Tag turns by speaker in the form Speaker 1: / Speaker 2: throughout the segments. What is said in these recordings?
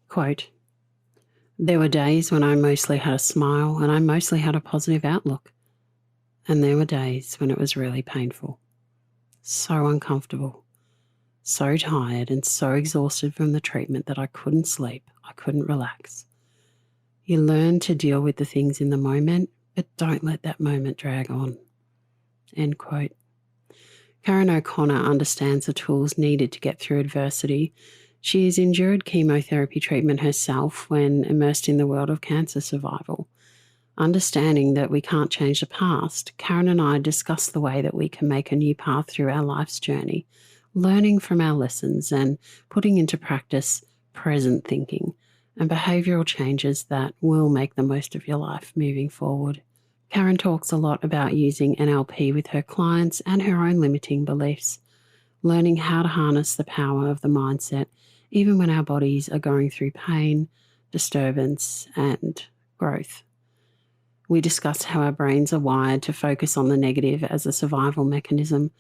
Speaker 1: Quote, "There were days when I mostly had a smile and I mostly had a positive outlook. And there were days when it was really painful. So uncomfortable. So tired and so exhausted from the treatment that I couldn't sleep. I couldn't relax. You learn to deal with the things in the moment, but don't let that moment drag on." End quote. Karen O'Connor understands the tools needed to get through adversity. She has endured chemotherapy treatment herself when immersed in the world of cancer survival. Understanding that we can't change the past, Karen and I discuss the way that we can make a new path through our life's journey, learning from our lessons and putting into practice present thinking and behavioural changes that will make the most of your life moving forward. Karen talks a lot about using NLP with her clients and her own limiting beliefs, learning how to harness the power of the mindset even when our bodies are going through pain, disturbance, and growth. We discuss how our brains are wired to focus on the negative as a survival mechanism,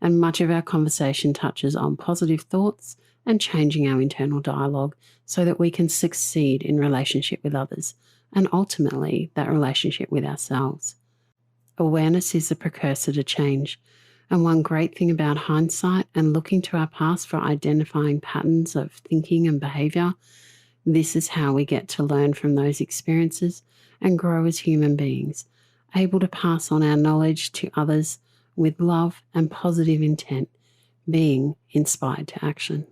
Speaker 1: and much of our conversation touches on positive thoughts and changing our internal dialogue so that we can succeed in relationship with others and ultimately that relationship with ourselves. Awareness is the precursor to change, and one great thing about hindsight and looking to our past for identifying patterns of thinking and behaviour, this is how we get to learn from those experiences and grow as human beings, able to pass on our knowledge to others with love and positive intent, being inspired to action.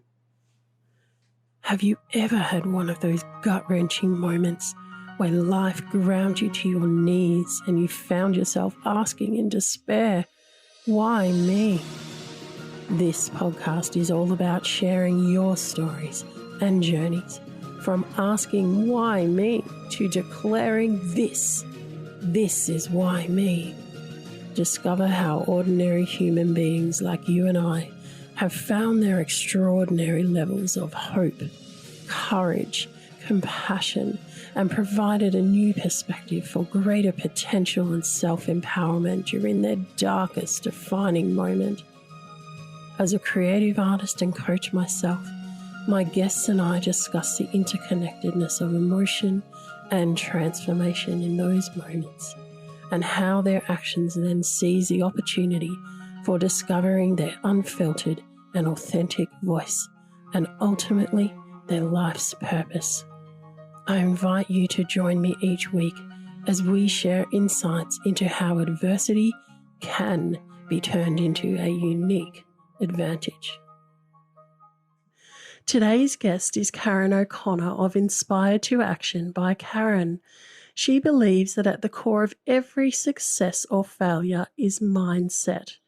Speaker 1: Have you ever had one of those gut-wrenching moments when life ground you to your knees and you found yourself asking in despair, "Why me?" This podcast is all about sharing your stories and journeys, from asking why me to declaring this is why me. Discover how ordinary human beings like you and I have found their extraordinary levels of hope, courage, compassion, and provided a new perspective for greater potential and self-empowerment during their darkest defining moment. As a creative artist and coach myself, my guests and I discuss the interconnectedness of emotion and transformation in those moments, and how their actions then seize the opportunity for discovering their unfiltered and authentic voice, and ultimately their life's purpose. I invite you to join me each week as we share insights into how adversity can be turned into a unique advantage. Today's guest is Karen O'Connor of Inspired to Action by Karen. She believes that at the core of every success or failure is mindset.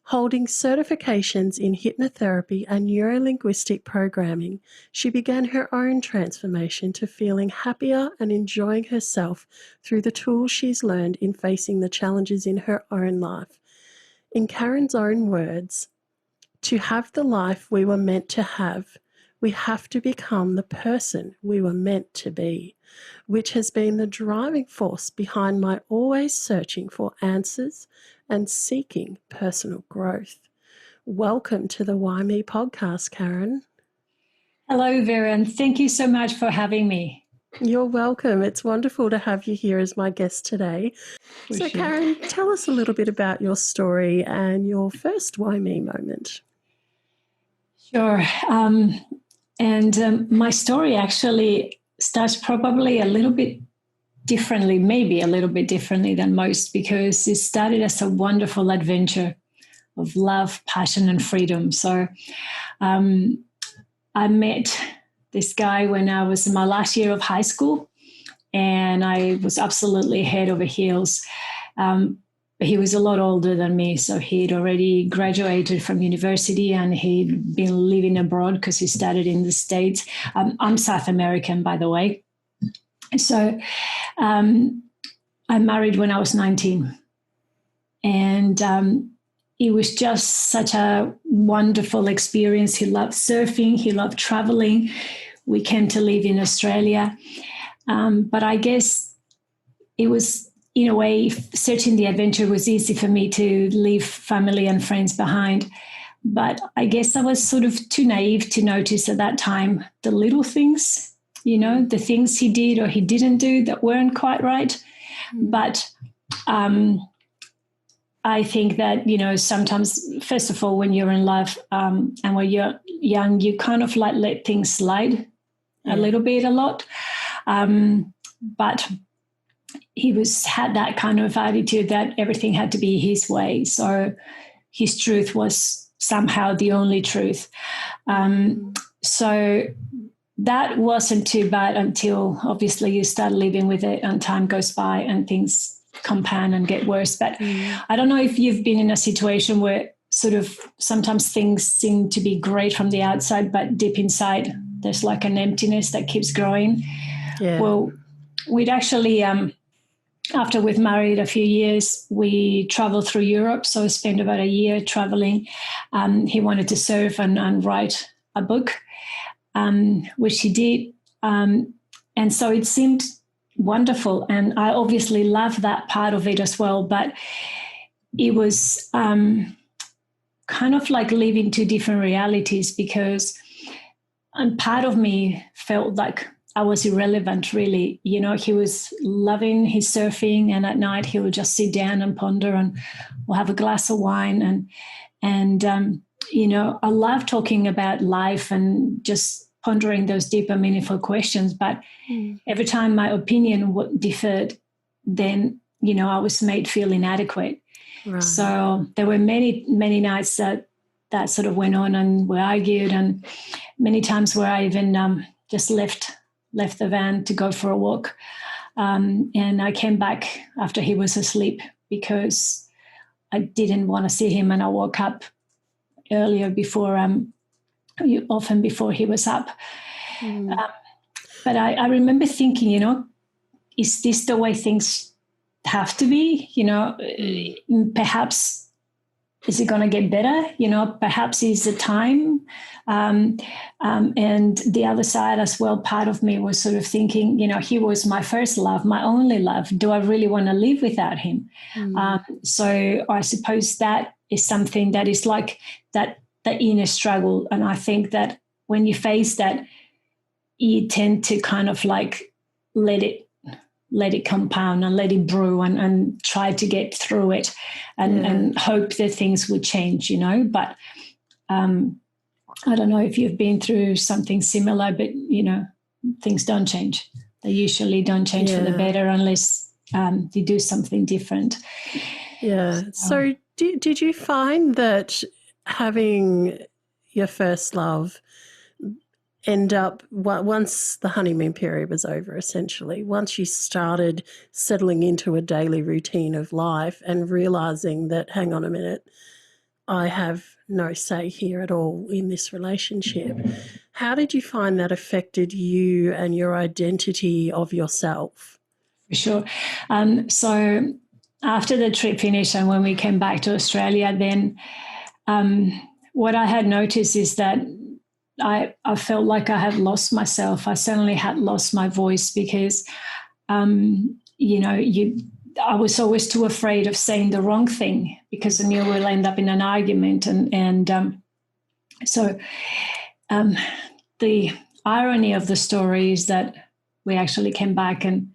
Speaker 1: Holding certifications in hypnotherapy and neurolinguistic programming, she began her own transformation to feeling happier and enjoying herself through the tools she's learned in facing the challenges in her own life. In Karen's own words, "To have the life we were meant to have, we have to become the person we were meant to be," which has been the driving force behind my always searching for answers and seeking personal growth. Welcome to the WhyMe podcast, Karen.
Speaker 2: Hello, Vera, and thank you so much for having me.
Speaker 1: You're welcome. It's wonderful to have you here as my guest today. So, Karen, tell us a little bit about your story and your first WhyMe moment.
Speaker 2: Sure. My story actually starts probably a little bit differently, maybe a little bit differently than most, because it started as a wonderful adventure of love, passion, and freedom. So I met this guy when I was in my last year of high school, and I was absolutely head over heels. But he was a lot older than me, so he'd already graduated from university and he'd been living abroad because he started in the States. I'm South American, by the way. So I married when I was 19. And it was just such a wonderful experience. He loved surfing. He loved traveling. We came to live in Australia. But I guess it was, in a way, searching the adventure was easy for me to leave family and friends behind. But I guess I was sort of too naive to notice at that time the little things the things he did or he didn't do that weren't quite right. But I think that, sometimes, first of all, when you're in love and when you're young, you kind of like let things slide a little bit, a lot. But he had that kind of attitude that everything had to be his way. So his truth was somehow the only truth. So that wasn't too bad until obviously you start living with it and time goes by and things compound and get worse. But I don't know if you've been in a situation where sort of sometimes things seem to be great from the outside, but deep inside there's like an emptiness that keeps growing. Yeah. Well, we'd actually, after we've married a few years, we traveled through Europe. So I spent about a year traveling. He wanted to surf and write a book, which he did. And so it seemed wonderful. And I obviously love that part of it as well. But it was kind of like living two different realities, because part of me felt like I was irrelevant, really. He was loving his surfing, and at night he would just sit down and ponder, and we'll have a glass of wine. And I love talking about life and just pondering those deeper, meaningful questions. But every time my opinion differed, then, I was made feel inadequate. Right. So there were many, many nights that sort of went on and we argued, and many times where I even just left the van to go for a walk. And I came back after he was asleep because I didn't want to see him, and I woke up earlier often before he was up. But I remember thinking, is this the way things have to be? Perhaps, is it going to get better? Perhaps is the time. And the other side as well, part of me was sort of thinking, he was my first love, my only love. Do I really want to live without him? So I suppose that is something that is like that, the inner struggle. And I think that when you face that, you tend to kind of like let it compound and let it brew and try to get through it and hope that things would change, But I don't know if you've been through something similar, but, things don't change. They usually don't change for the better unless you do something different.
Speaker 1: Yeah. So did you find that having your first love end up, once the honeymoon period was over, essentially, once you started settling into a daily routine of life and realising that, hang on a minute, I have no say here at all in this relationship, how did you find that affected you and your identity of yourself?
Speaker 2: For sure. So after the trip finished and when we came back to Australia, then what I had noticed is that I felt like I had lost myself. I certainly had lost my voice because, I was always too afraid of saying the wrong thing because I knew we'll end up in an argument. So the irony of the story is that we actually came back and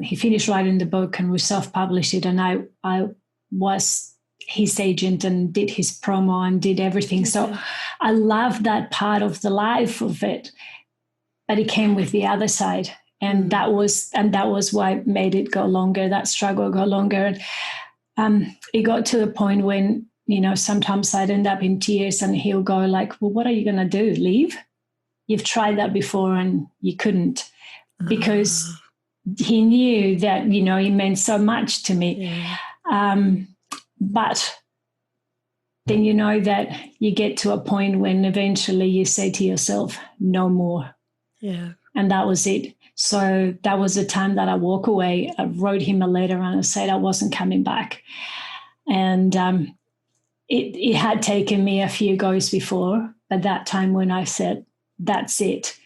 Speaker 2: he finished writing the book and we self-published it, and I was his agent and did his promo and did everything. So I love that part of the life of it, but it came with the other side. And that was what made it go longer, that struggle go longer. It got to the point when, sometimes I'd end up in tears and he'll go like, well, what are you going to do? Leave? You've tried that before and you couldn't, because he knew that, it meant so much to me. Yeah. But then you know that you get to a point when eventually you say to yourself, no more. Yeah. And that was it. So that was the time that I walk away. I wrote him a letter and I said I wasn't coming back. And it had taken me a few goes before, but that time when I said, that's it,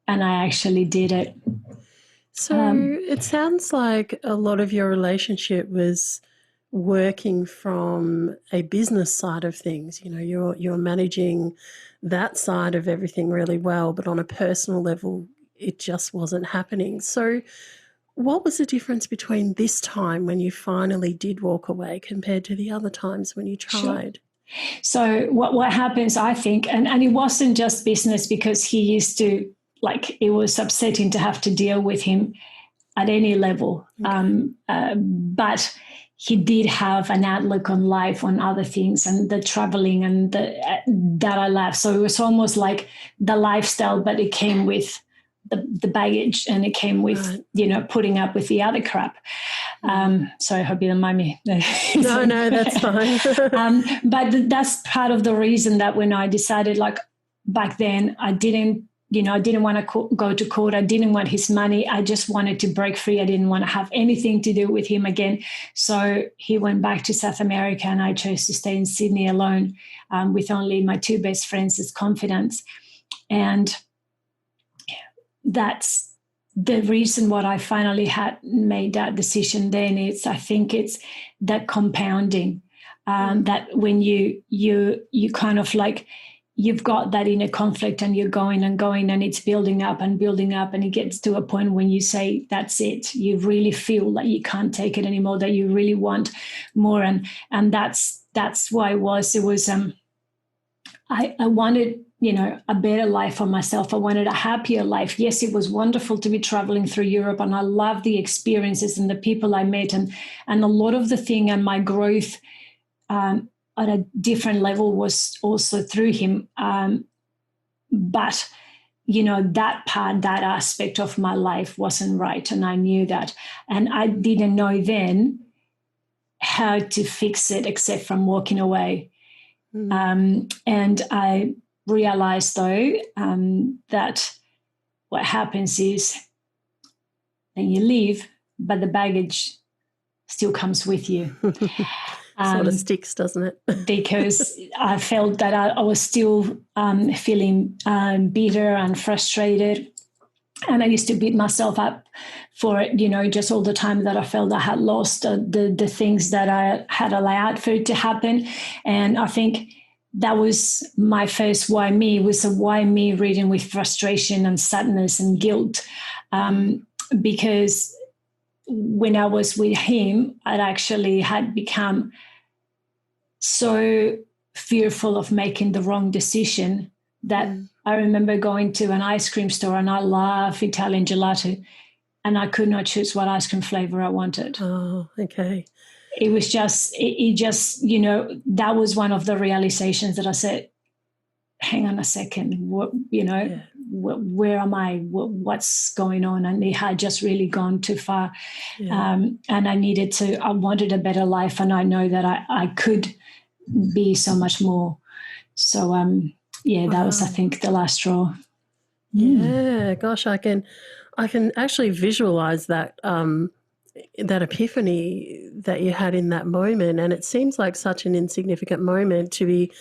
Speaker 2: and I actually did it.
Speaker 1: So it sounds like a lot of your relationship was working from a business side of things. You're managing that side of everything really well, but on a personal level,
Speaker 3: it just wasn't happening. So what was the difference between this time when you finally did walk away compared to the other times when you tried?
Speaker 2: Sure. So what happens, I think, and it wasn't just business, because he used to, like, it was upsetting to have to deal with him at any level.
Speaker 3: Okay.
Speaker 2: But he did have an outlook on life, on other things, and the traveling and that I loved. So it was almost like the lifestyle, but it came with the baggage, and it came with, putting up with the other crap. Sorry, I hope you don't mind me.
Speaker 3: No, that's fine.
Speaker 2: But that's part of the reason that when I decided, like, back then, I didn't want to go to court. I didn't want his money. I just wanted to break free. I didn't want to have anything to do with him again. So he went back to South America, and I chose to stay in Sydney alone, with only my two best friends as confidants. And that's the reason what I finally had made that decision then. I think it's that compounding, that when you kind of like, you've got that inner conflict, and you're going and going, and it's building up, and it gets to a point when you say, that's it. You really feel that you can't take it anymore, that you really want more. And that's why it was, I wanted, a better life for myself. I wanted a happier life. Yes, it was wonderful to be traveling through Europe, and I loved the experiences and the people I met, and a lot of the thing, and my growth at a different level was also through him. But, that part, that aspect of my life wasn't right, and I knew that. And I didn't know then how to fix it except from walking away. And I realized, though, that what happens is then you leave, but the baggage still comes with you.
Speaker 3: Sort of sticks, doesn't it?
Speaker 2: Because I felt that I was still feeling bitter and frustrated. And I used to beat myself up for it, just all the time that I felt I had lost the things that I had allowed for it to happen. And I think that was my first Why Me, was a Why Me reading with frustration and sadness and guilt. Because when I was with him, I actually had become so fearful of making the wrong decision that I remember going to an ice cream store, and I love Italian gelato, and I could not choose what ice cream flavor I wanted.
Speaker 3: Oh, okay.
Speaker 2: It was just, that was one of the realizations that I said, hang on a second, where am I? What's going on? And it had just really gone too far. Yeah. And I wanted a better life, and I know that I could be so much more. So, that was, I think, the last straw.
Speaker 3: Yeah, gosh, I can actually visualize that, that epiphany that you had in that moment. And it seems like such an insignificant moment to be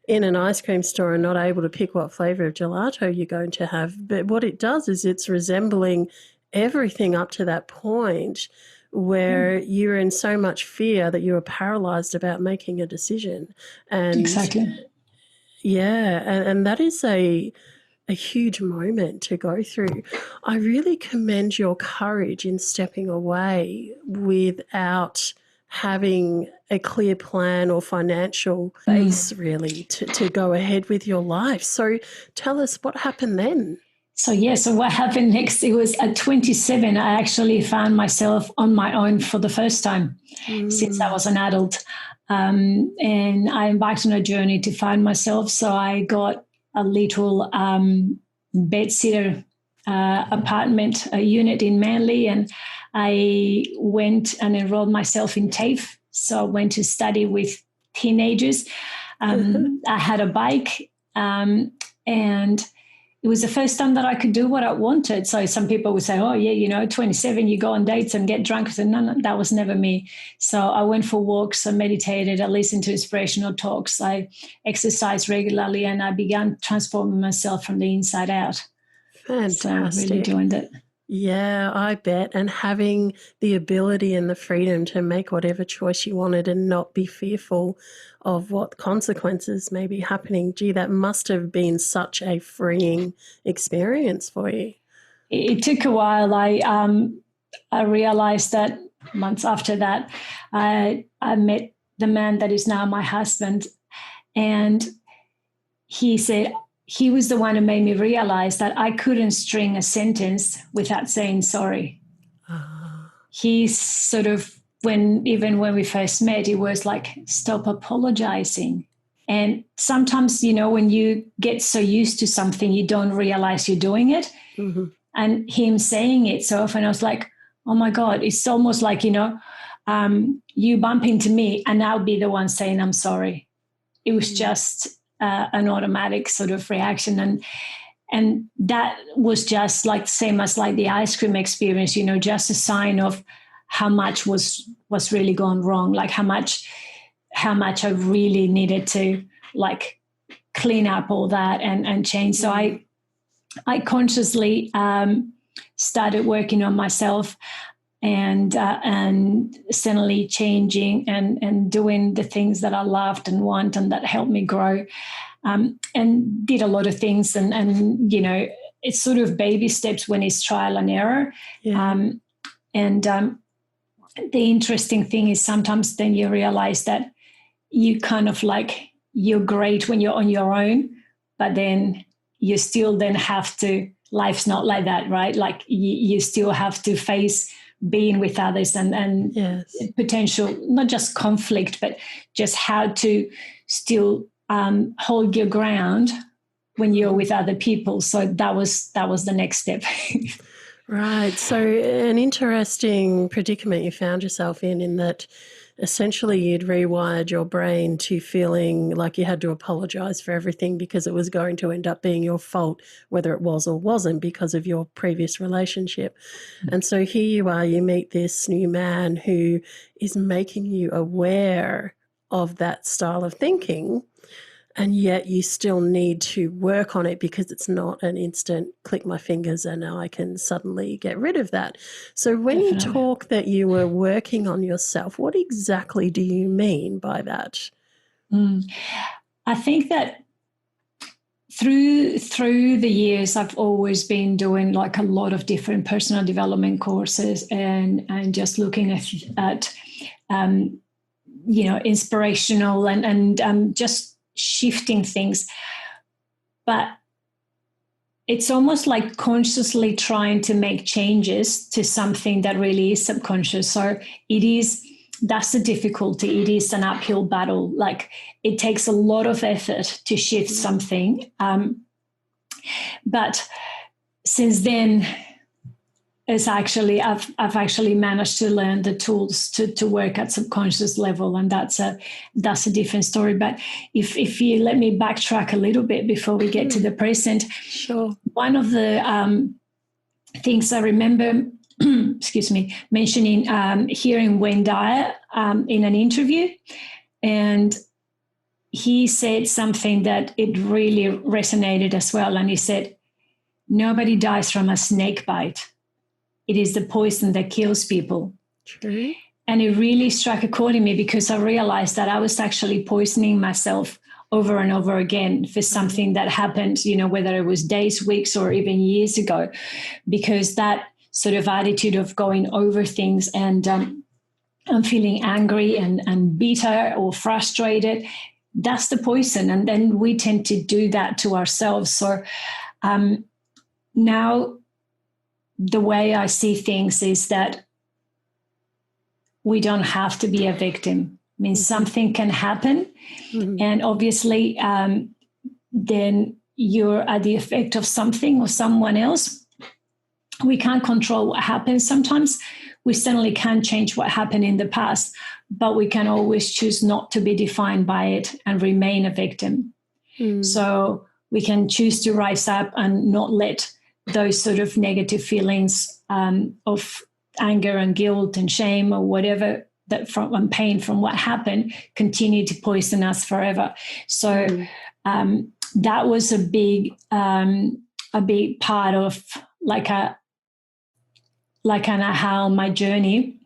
Speaker 3: in an ice cream store and not able to pick what flavour of gelato you're going to have. But what it does is it's resembling everything up to that point where you're in so much fear that you were paralysed about making a decision. And
Speaker 2: exactly.
Speaker 3: Yeah, and that is a huge moment to go through. I really commend your courage in stepping away without having a clear plan or financial base really to go ahead with your life. So tell us what happened then.
Speaker 2: So what happened next, it was at 27, I actually found myself on my own for the first time since I was an adult. And I embarked on a journey to find myself. So I got a little bedsitter apartment, a unit in Manly, and I went and enrolled myself in TAFE. So I went to study with teenagers. I had a bike, and it was the first time that I could do what I wanted. So some people would say, oh, yeah, 27, you go on dates and get drunk. I said, no, that was never me. So I went for walks, I meditated, I listened to inspirational talks, I exercised regularly, and I began transforming myself from the inside out.
Speaker 3: Fantastic.
Speaker 2: So I really enjoyed it.
Speaker 3: Yeah, I bet. And having the ability and the freedom to make whatever choice you wanted and not be fearful of what consequences may be happening. Gee, that must have been such a freeing experience for you.
Speaker 2: it took a while. I realized that months after that, I met the man that is now my husband, and he said he was the one who made me realize that I couldn't string a sentence without saying sorry. He sort of, even when we first met, he was like, stop apologizing. And sometimes, when you get so used to something, you don't realize you're doing it.
Speaker 3: Mm-hmm.
Speaker 2: And him saying it so often, I was like, oh my God, it's almost like, you bump into me and I'll be the one saying I'm sorry. It was just an automatic sort of reaction. And that was just like the same as like the ice cream experience, just a sign of how much was really gone wrong, like how much I really needed to like clean up all that and change. So I consciously started working on myself and suddenly changing and doing the things that I loved and want and that helped me grow, and did a lot of things. And it's sort of baby steps when it's trial and error. Yeah. The interesting thing is sometimes then you realize that you kind of like, you're great when you're on your own, but then you still then have to, life's not like that, right? Like you still have to face being with others and yes, potential, not just conflict, but just how to still hold your ground when you're with other people. So that was the next step.
Speaker 3: Right. So an interesting predicament you found yourself in that essentially you'd rewired your brain to feeling like you had to apologize for everything because it was going to end up being your fault, whether it was or wasn't, because of your previous relationship. And so here you are, you meet this new man who is making you aware of that style of thinking, and yet you still need to work on it because it's not an instant click my fingers and now I can suddenly get rid of that. So when you talk that you were working on yourself, what exactly do you mean by that?
Speaker 2: I think that through the years, I've always been doing like a lot of different personal development courses and just looking at inspirational and just shifting things. But it's almost like consciously trying to make changes to something that really is subconscious. So that's the difficulty. It is an uphill battle. Like it takes a lot of effort to shift something. But since then, I've actually managed to learn the tools to work at subconscious level, and that's a different story. But if you let me backtrack a little bit before we get to the present,
Speaker 3: sure.
Speaker 2: One of the things I remember, mentioning hearing Wayne Dyer in an interview, and he said something that it really resonated as well. And he said, "Nobody dies from a snake bite. It is the poison that kills people."
Speaker 3: True.
Speaker 2: And it really struck a chord in me because I realized that I was actually poisoning myself over and over again for something that happened, whether it was days, weeks, or even years ago, because that sort of attitude of going over things and I'm feeling angry and bitter or frustrated, that's the poison. And then we tend to do that to ourselves. So now, the way I see things is that we don't have to be a victim. I mean, something can happen, and obviously then you're at the effect of something or someone else. We can't control what happens. Sometimes we certainly can't change what happened in the past, but we can always choose not to be defined by it and remain a victim. So we can choose to rise up and not let those sort of negative feelings of anger and guilt and shame or whatever and pain from what happened continue to poison us forever. So that was a big part of like an aha on my journey,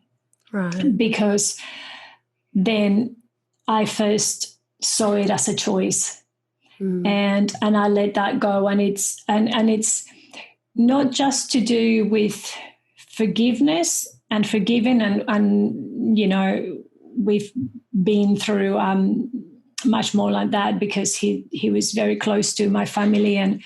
Speaker 3: right?
Speaker 2: Because then I first saw it as a choice, and I let that go, and it's not just to do with forgiveness and forgiving, and we've been through much more like that, because he was very close to my family, and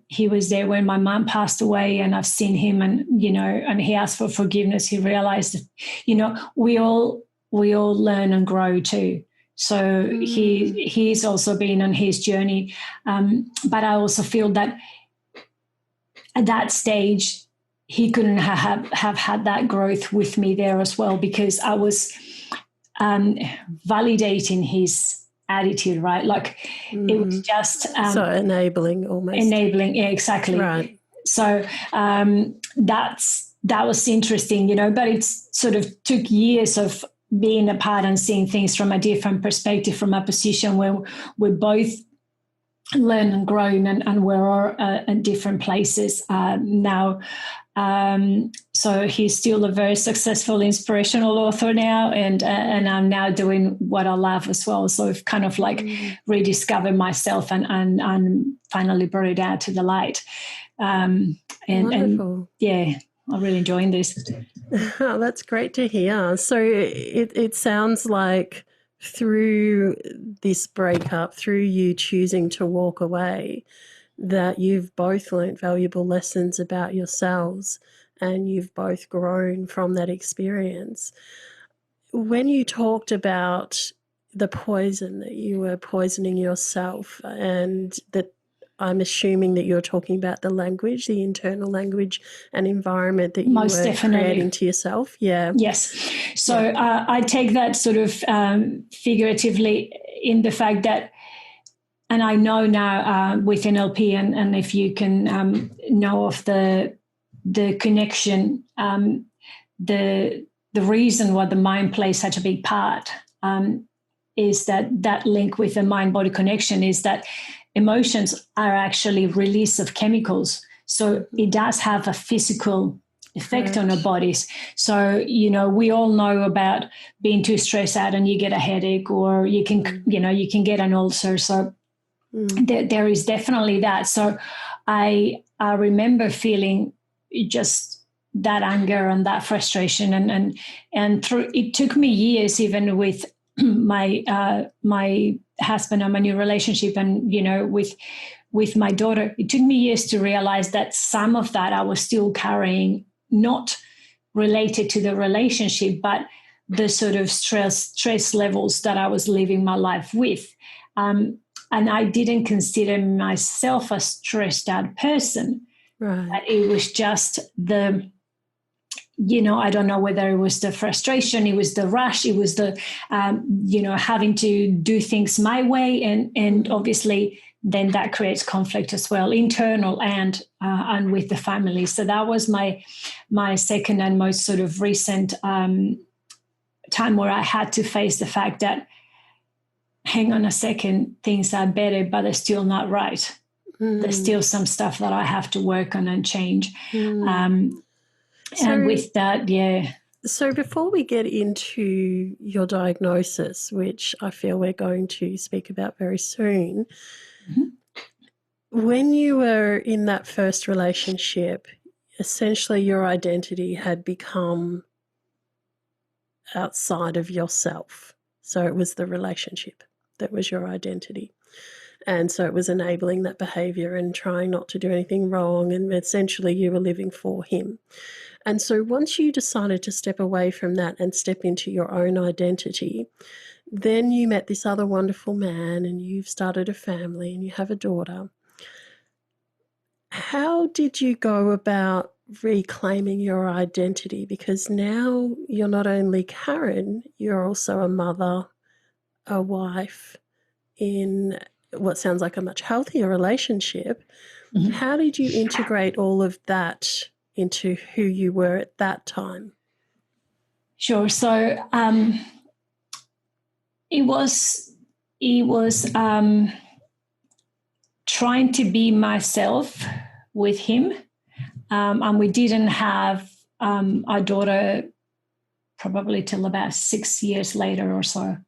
Speaker 2: he was there when my mom passed away, and I've seen him, and and he asked for forgiveness. He realized that we all learn and grow too. So he's also been on his journey, but I also feel that at that stage he couldn't have had that growth with me there as well, because I was validating his attitude, right? Like it was just
Speaker 3: so enabling, almost
Speaker 2: enabling. Yeah, exactly.
Speaker 3: Right.
Speaker 2: So that was interesting, but it sort of took years of being apart and seeing things from a different perspective, from a position where we both learn and grown, and we're all at different places now. So he's still a very successful, inspirational author now, and I'm now doing what I love as well. So I've kind of like rediscovered myself and finally brought it out to the light. And yeah, I'm really enjoying this.
Speaker 3: Oh, that's great to hear. So it sounds like through this breakup, through you choosing to walk away, that you've both learned valuable lessons about yourselves, and you've both grown from that experience. When you talked about the poison, that you were poisoning yourself, and that I'm assuming that you're talking about the language, the internal language and environment that you were creating to yourself. Yeah.
Speaker 2: Yes. So I take that sort of figuratively, in the fact that, and I know now with NLP, and if you can know of the connection, the reason why the mind plays such a big part is that link with the mind-body connection is that emotions are actually release of chemicals. So it does have a physical effect on our bodies. So, we all know about being too stressed out and you get a headache, or you can, you can get an ulcer. So there is definitely that. So I remember feeling just that anger and that frustration, and through, it took me years, even with my husband and my new relationship, and with my daughter, it took me years to realize that some of that I was still carrying, not related to the relationship, but the sort of stress levels that I was living my life with. And I didn't consider myself a stressed out person.
Speaker 3: Right.
Speaker 2: But it was just I don't know whether it was the frustration, it was the rush, it was the, having to do things my way. And obviously then that creates conflict as well, internal and with the family. So that was my second and most sort of recent time where I had to face the fact that, hang on a second, things are better, but they're still not right. There's still some stuff that I have to work on and change. And with that, yeah.
Speaker 3: So before we get into your diagnosis, which I feel we're going to speak about very soon, when you were in that first relationship, essentially your identity had become outside of yourself. So it was the relationship that was your identity. And so it was enabling that behaviour and trying not to do anything wrong, and essentially you were living for him. And so once you decided to step away from that and step into your own identity, then you met this other wonderful man, and you've started a family and you have a daughter. How did you go about reclaiming your identity? Because now you're not only Karen, you're also a mother, a wife, in what sounds like a much healthier relationship. How did you integrate all of that into who you were at that time?
Speaker 2: Sure. So it was trying to be myself with him, and we didn't have our daughter probably till about 6 years later or so.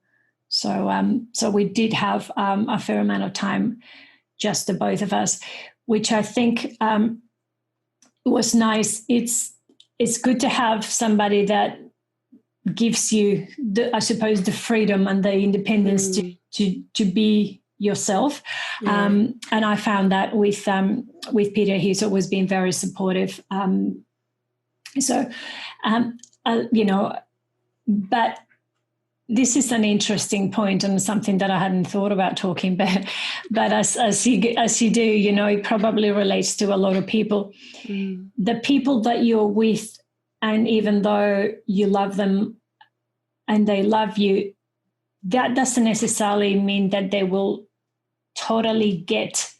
Speaker 2: So we did have a fair amount of time, just the both of us, which I think was nice. It's good to have somebody that gives you I suppose the freedom and the independence to be yourself.
Speaker 3: Yeah.
Speaker 2: And I found that with Peter. He's always been very supportive. But this is an interesting point and something that I hadn't thought about talking, but as you do, it probably relates to a lot of people. The people that you're with, and even though you love them and they love you, that doesn't necessarily mean that they will totally get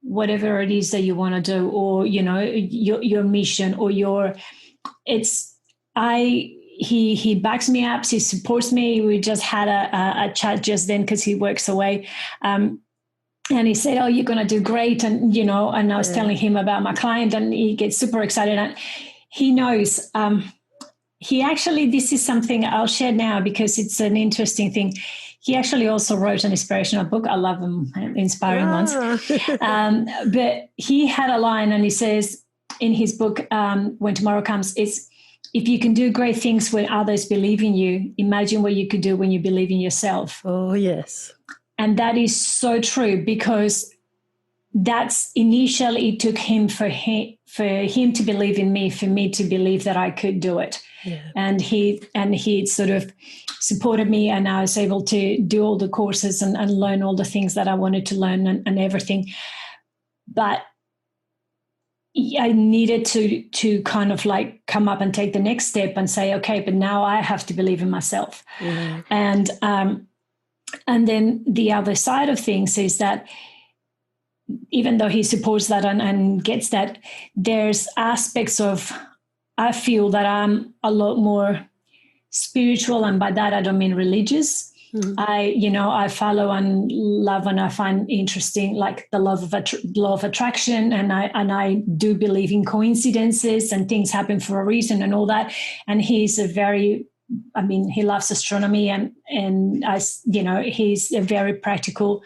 Speaker 2: whatever it is that you want to do, or your mission, or he backs me up, he supports me. We just had a chat just then because he works away, and he said, "Oh, you're going to do great," and and I was telling him about my client, and he gets super excited, and he knows. He actually, this is something I'll share now because it's an interesting thing. He actually also wrote an inspirational book. I love them, inspiring ones. But he had a line, and he says in his book, When Tomorrow Comes, it's, if you can do great things when others believe in you, imagine what you could do when you believe in yourself.
Speaker 3: Oh, yes.
Speaker 2: And that is so true, because that's initially it took him for him to believe in me, for me to believe that I could do it.
Speaker 3: Yeah.
Speaker 2: And he sort of supported me, and I was able to do all the courses and learn all the things that I wanted to learn and everything. But I needed to kind of like come up and take the next step and say, okay, but now I have to believe in myself.
Speaker 3: Yeah.
Speaker 2: And then the other side of things is that even though he supports that and gets that, there's aspects of, I feel that I'm a lot more spiritual, and by that I don't mean religious. I follow and love, and I find interesting, like the law of attraction, and I do believe in coincidences and things happen for a reason and all that. And he's he loves astronomy, and he's a very practical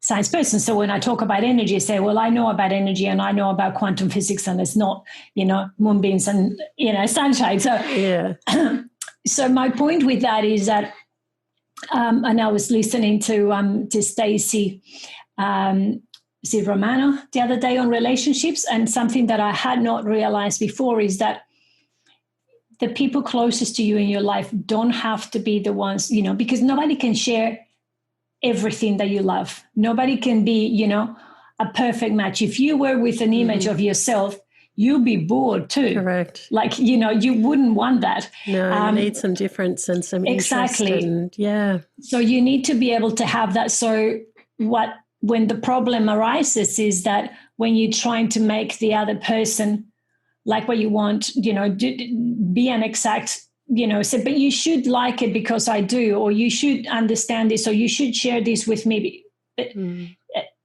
Speaker 2: science person. So when I talk about energy, I say, well, I know about energy and I know about quantum physics, and it's not, moonbeams and, sunshine. So,
Speaker 3: yeah.
Speaker 2: So my point with that is that, and I was listening to Stacey Romano the other day on relationships, and something that I had not realized before is that the people closest to you in your life don't have to be the ones, because nobody can share everything that you love. Nobody can be, a perfect match. If you were with an image of yourself, you'll be bored too.
Speaker 3: Correct.
Speaker 2: Like, you wouldn't want that.
Speaker 3: No, you need some difference and some interest. And, yeah.
Speaker 2: So you need to be able to have that. So when the problem arises is that when you're trying to make the other person like what you want, be an exact, say, but you should like it because I do, or you should understand this, or you should share this with me. But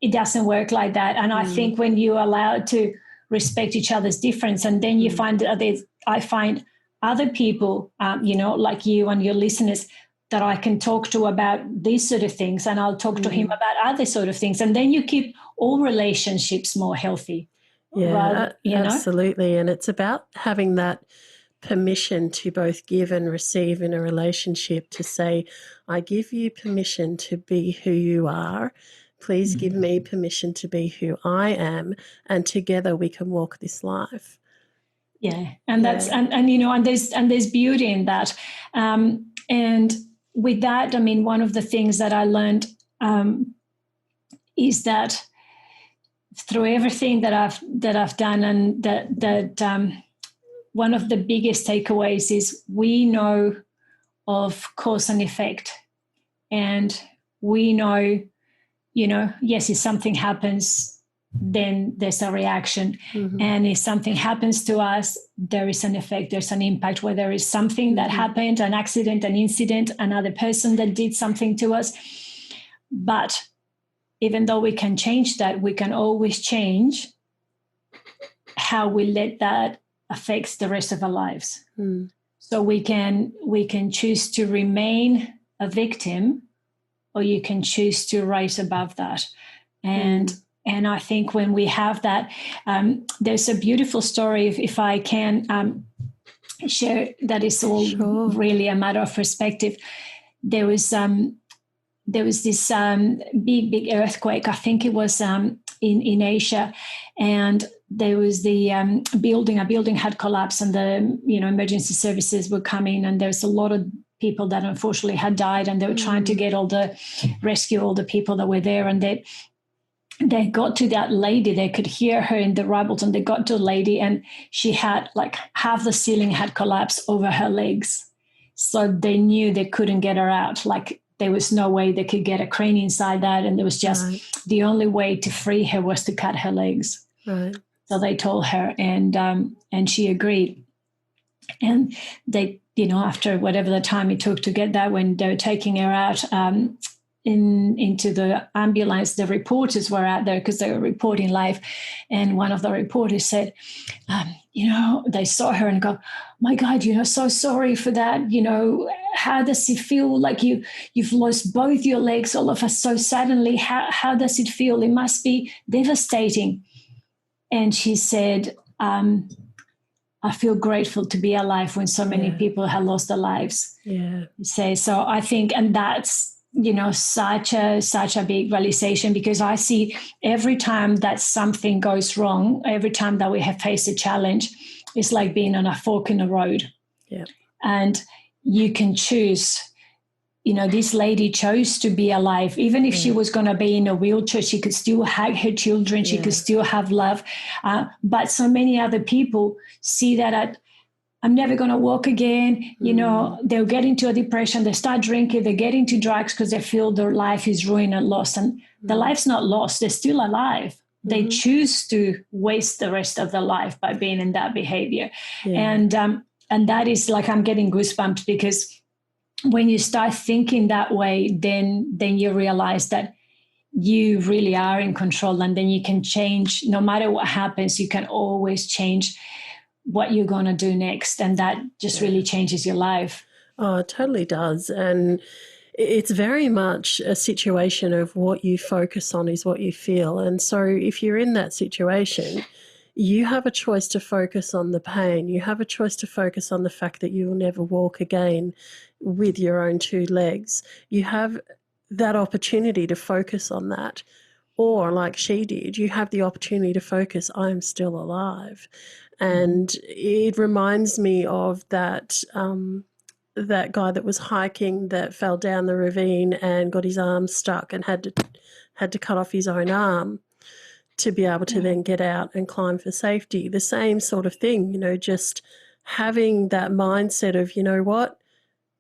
Speaker 2: it doesn't work like that. And I think when you allow to respect each other's difference, and then you find that I find other people, like you and your listeners, that I can talk to about these sort of things, and I'll talk to him about other sort of things. And then you keep all relationships more healthy.
Speaker 3: Yeah, absolutely. And it's about having that permission to both give and receive in a relationship, to say, I give you permission to be who you are. Please give me permission to be who I am, and together we can walk this life.
Speaker 2: Yeah, and that's and there's beauty in that. And with that, one of the things that I learned is that through everything that I've done, and that one of the biggest takeaways is we know of cause and effect, and we know, yes, if something happens, then there's a reaction. And if something happens to us, there is an effect, there's an impact, where there is something that happened, an accident, an incident, another person that did something to us. But even though we can change that, we can always change how we let that affect the rest of our lives. So we can choose to remain a victim, or you can choose to rise above that. And And I think when we have that, there's a beautiful story, if I can share, that is all
Speaker 3: Sure.
Speaker 2: really a matter of perspective. There was this big earthquake. I think it was in Asia, and there was the a building had collapsed, and the emergency services were coming, and there's a lot of people that unfortunately had died, and they were trying to get rescue all the people that were there, and they got to that lady. They could hear her in the rubble, and they got to a lady, and she had like half the ceiling had collapsed over her legs. So they knew they couldn't get her out. Like there was no way they could get a crane inside that. And there was just the only way to free her was to cut her legs.
Speaker 3: Right. So
Speaker 2: they told her, and she agreed. And they, after whatever the time it took to get that, when they were taking her out, into the ambulance, the reporters were out there because they were reporting live, and one of the reporters said, they saw her and go, my God, so sorry for that. How does it feel? Like you've lost both your legs all of us so suddenly. How does it feel? It must be devastating. And she said, I feel grateful to be alive when so many people have lost their lives.
Speaker 3: Yeah.
Speaker 2: So I think, and that's, such a big realization, because I see every time that something goes wrong, every time that we have faced a challenge, it's like being on a fork in the road.
Speaker 3: Yeah.
Speaker 2: And you can choose, this lady chose to be alive. Even if she was going to be in a wheelchair, she could still hug her children. She could still have love. But so many other people see that I'm never going to walk again. They'll get into a depression. They start drinking. They get into drugs because they feel their life is ruined and lost. And the life's not lost. They're still alive. They choose to waste the rest of their life by being in that behavior. Yeah. And that is like, I'm getting goosebumps, because when you start thinking that way, then you realize that you really are in control, and then you can change. No matter what happens, you can always change what you're going to do next, and that just really changes your life.
Speaker 3: Oh, it totally does. And it's very much a situation of what you focus on is what you feel. And so if you're in that situation, you have a choice to focus on the pain. You have a choice to focus on the fact that you will never walk again with your own two legs. You have that opportunity to focus on that. Or like she did, you have the opportunity to focus, I'm still alive. And it reminds me of that guy that was hiking that fell down the ravine and got his arm stuck and had to cut off his own arm to be able to then get out and climb for safety. The same sort of thing, just having that mindset of, what,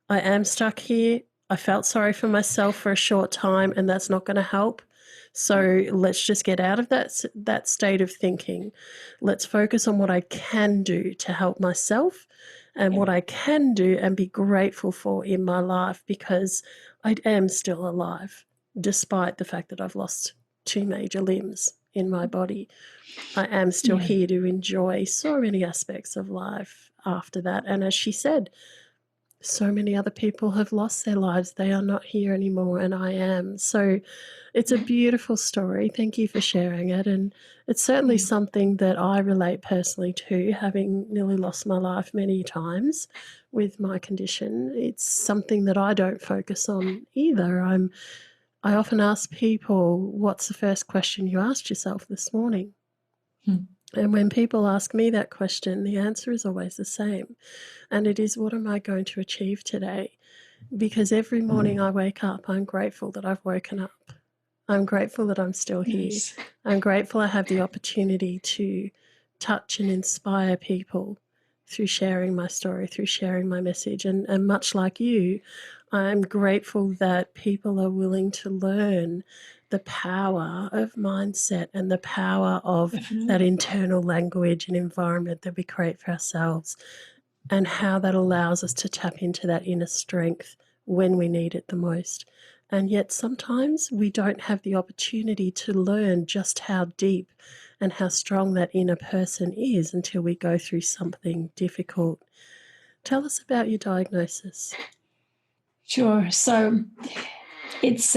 Speaker 3: I am stuck here. I felt sorry for myself for a short time, and that's not going to help. So let's just get out of that state of thinking. Let's focus on what I can do to help myself, and what I can do and be grateful for in my life, because I am still alive, despite the fact that I've lost 2 major limbs in my body. I am still here to enjoy so many aspects of life after that. And as she said, so many other people have lost their lives. They are not here anymore, and I am. So it's a beautiful story. Thank you for sharing it. And it's certainly something that I relate personally to, having nearly lost my life many times with my condition. It's something that I don't focus on either. I often ask people, what's the first question you asked yourself this morning? And when people ask me that question, the answer is always the same. And it is, what am I going to achieve today? Because every morning I wake up, I'm grateful that I've woken up. I'm grateful that I'm still here. Yes. I'm grateful I have the opportunity to touch and inspire people through sharing my story, through sharing my message. And much like you, I'm grateful that people are willing to learn the power of mindset and the power of that internal language and environment that we create for ourselves, and how that allows us to tap into that inner strength when we need it the most. And yet sometimes we don't have the opportunity to learn just how deep and how strong that inner person is until we go through something difficult. Tell us about your diagnosis.
Speaker 2: Sure. So it's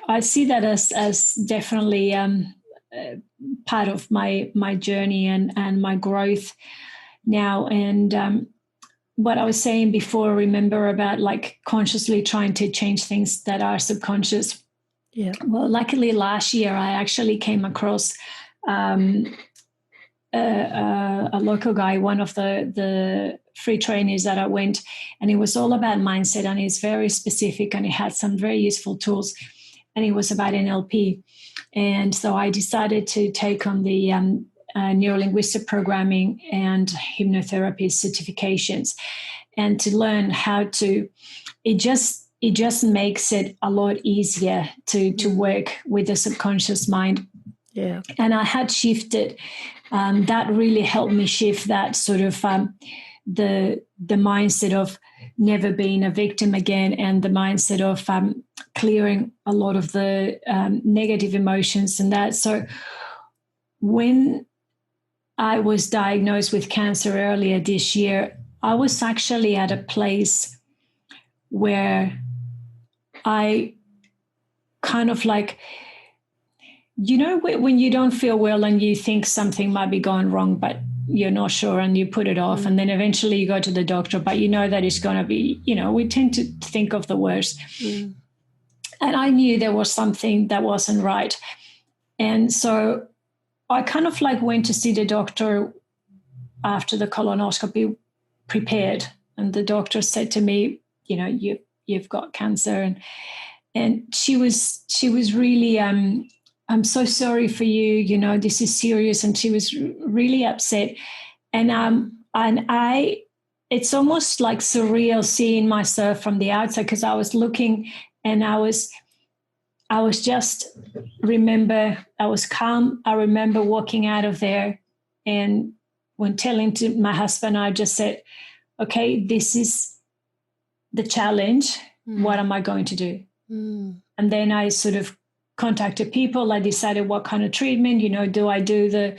Speaker 2: I see that as definitely part of my journey and my growth now. And what I was saying before, remember about like consciously trying to change things that are subconscious.
Speaker 3: Yeah.
Speaker 2: Well, luckily last year I actually came across a local guy, one of the free trainings that I went, and it was all about mindset, and it's very specific, and it had some very useful tools, and it was about NLP. And so I decided to take on the neurolinguistic programming and hypnotherapy certifications, and to learn how to. It just makes it a lot easier to work with the subconscious mind.
Speaker 3: Yeah.
Speaker 2: And I had shifted. That really helped me shift that sort of the mindset of never being a victim again, and the mindset of clearing a lot of the negative emotions and that. So when I was diagnosed with cancer earlier this year, I was actually at a place where I kind of like, you know, when you don't feel well and you think something might be going wrong, but you're not sure, and you put it off, and then eventually you go to the doctor, but you know that it's going to be, you know, we tend to think of the worst. And I knew there was something that wasn't right. And so I kind of like went to see the doctor after the colonoscopy, prepared. And the doctor said to me, you know, you've got cancer. And she was really, I'm so sorry for you, you know, this is serious. And she was really upset. And it's almost like surreal seeing myself from the outside, because I was looking and I was just, I was calm. I remember walking out of there, and when telling to my husband, I just said, okay, this is the challenge. What am I going to do? And then I sort of contacted people. I decided what kind of treatment, you know, do I do the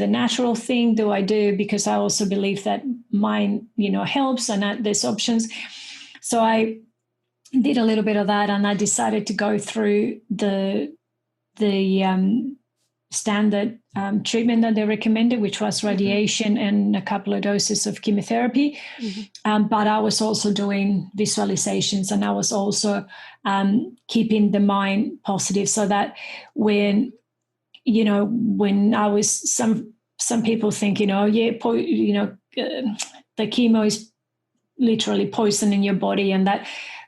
Speaker 2: natural thing? Because I also believe that mine, you know, helps, and that there's options. So I did a little bit of that, and I decided to go through the standard treatment that they recommended, which was radiation and a couple of doses of chemotherapy. But I was also doing visualizations, and I was also keeping the mind positive, so that when I was, some people think, the chemo is literally poison in your body, and that,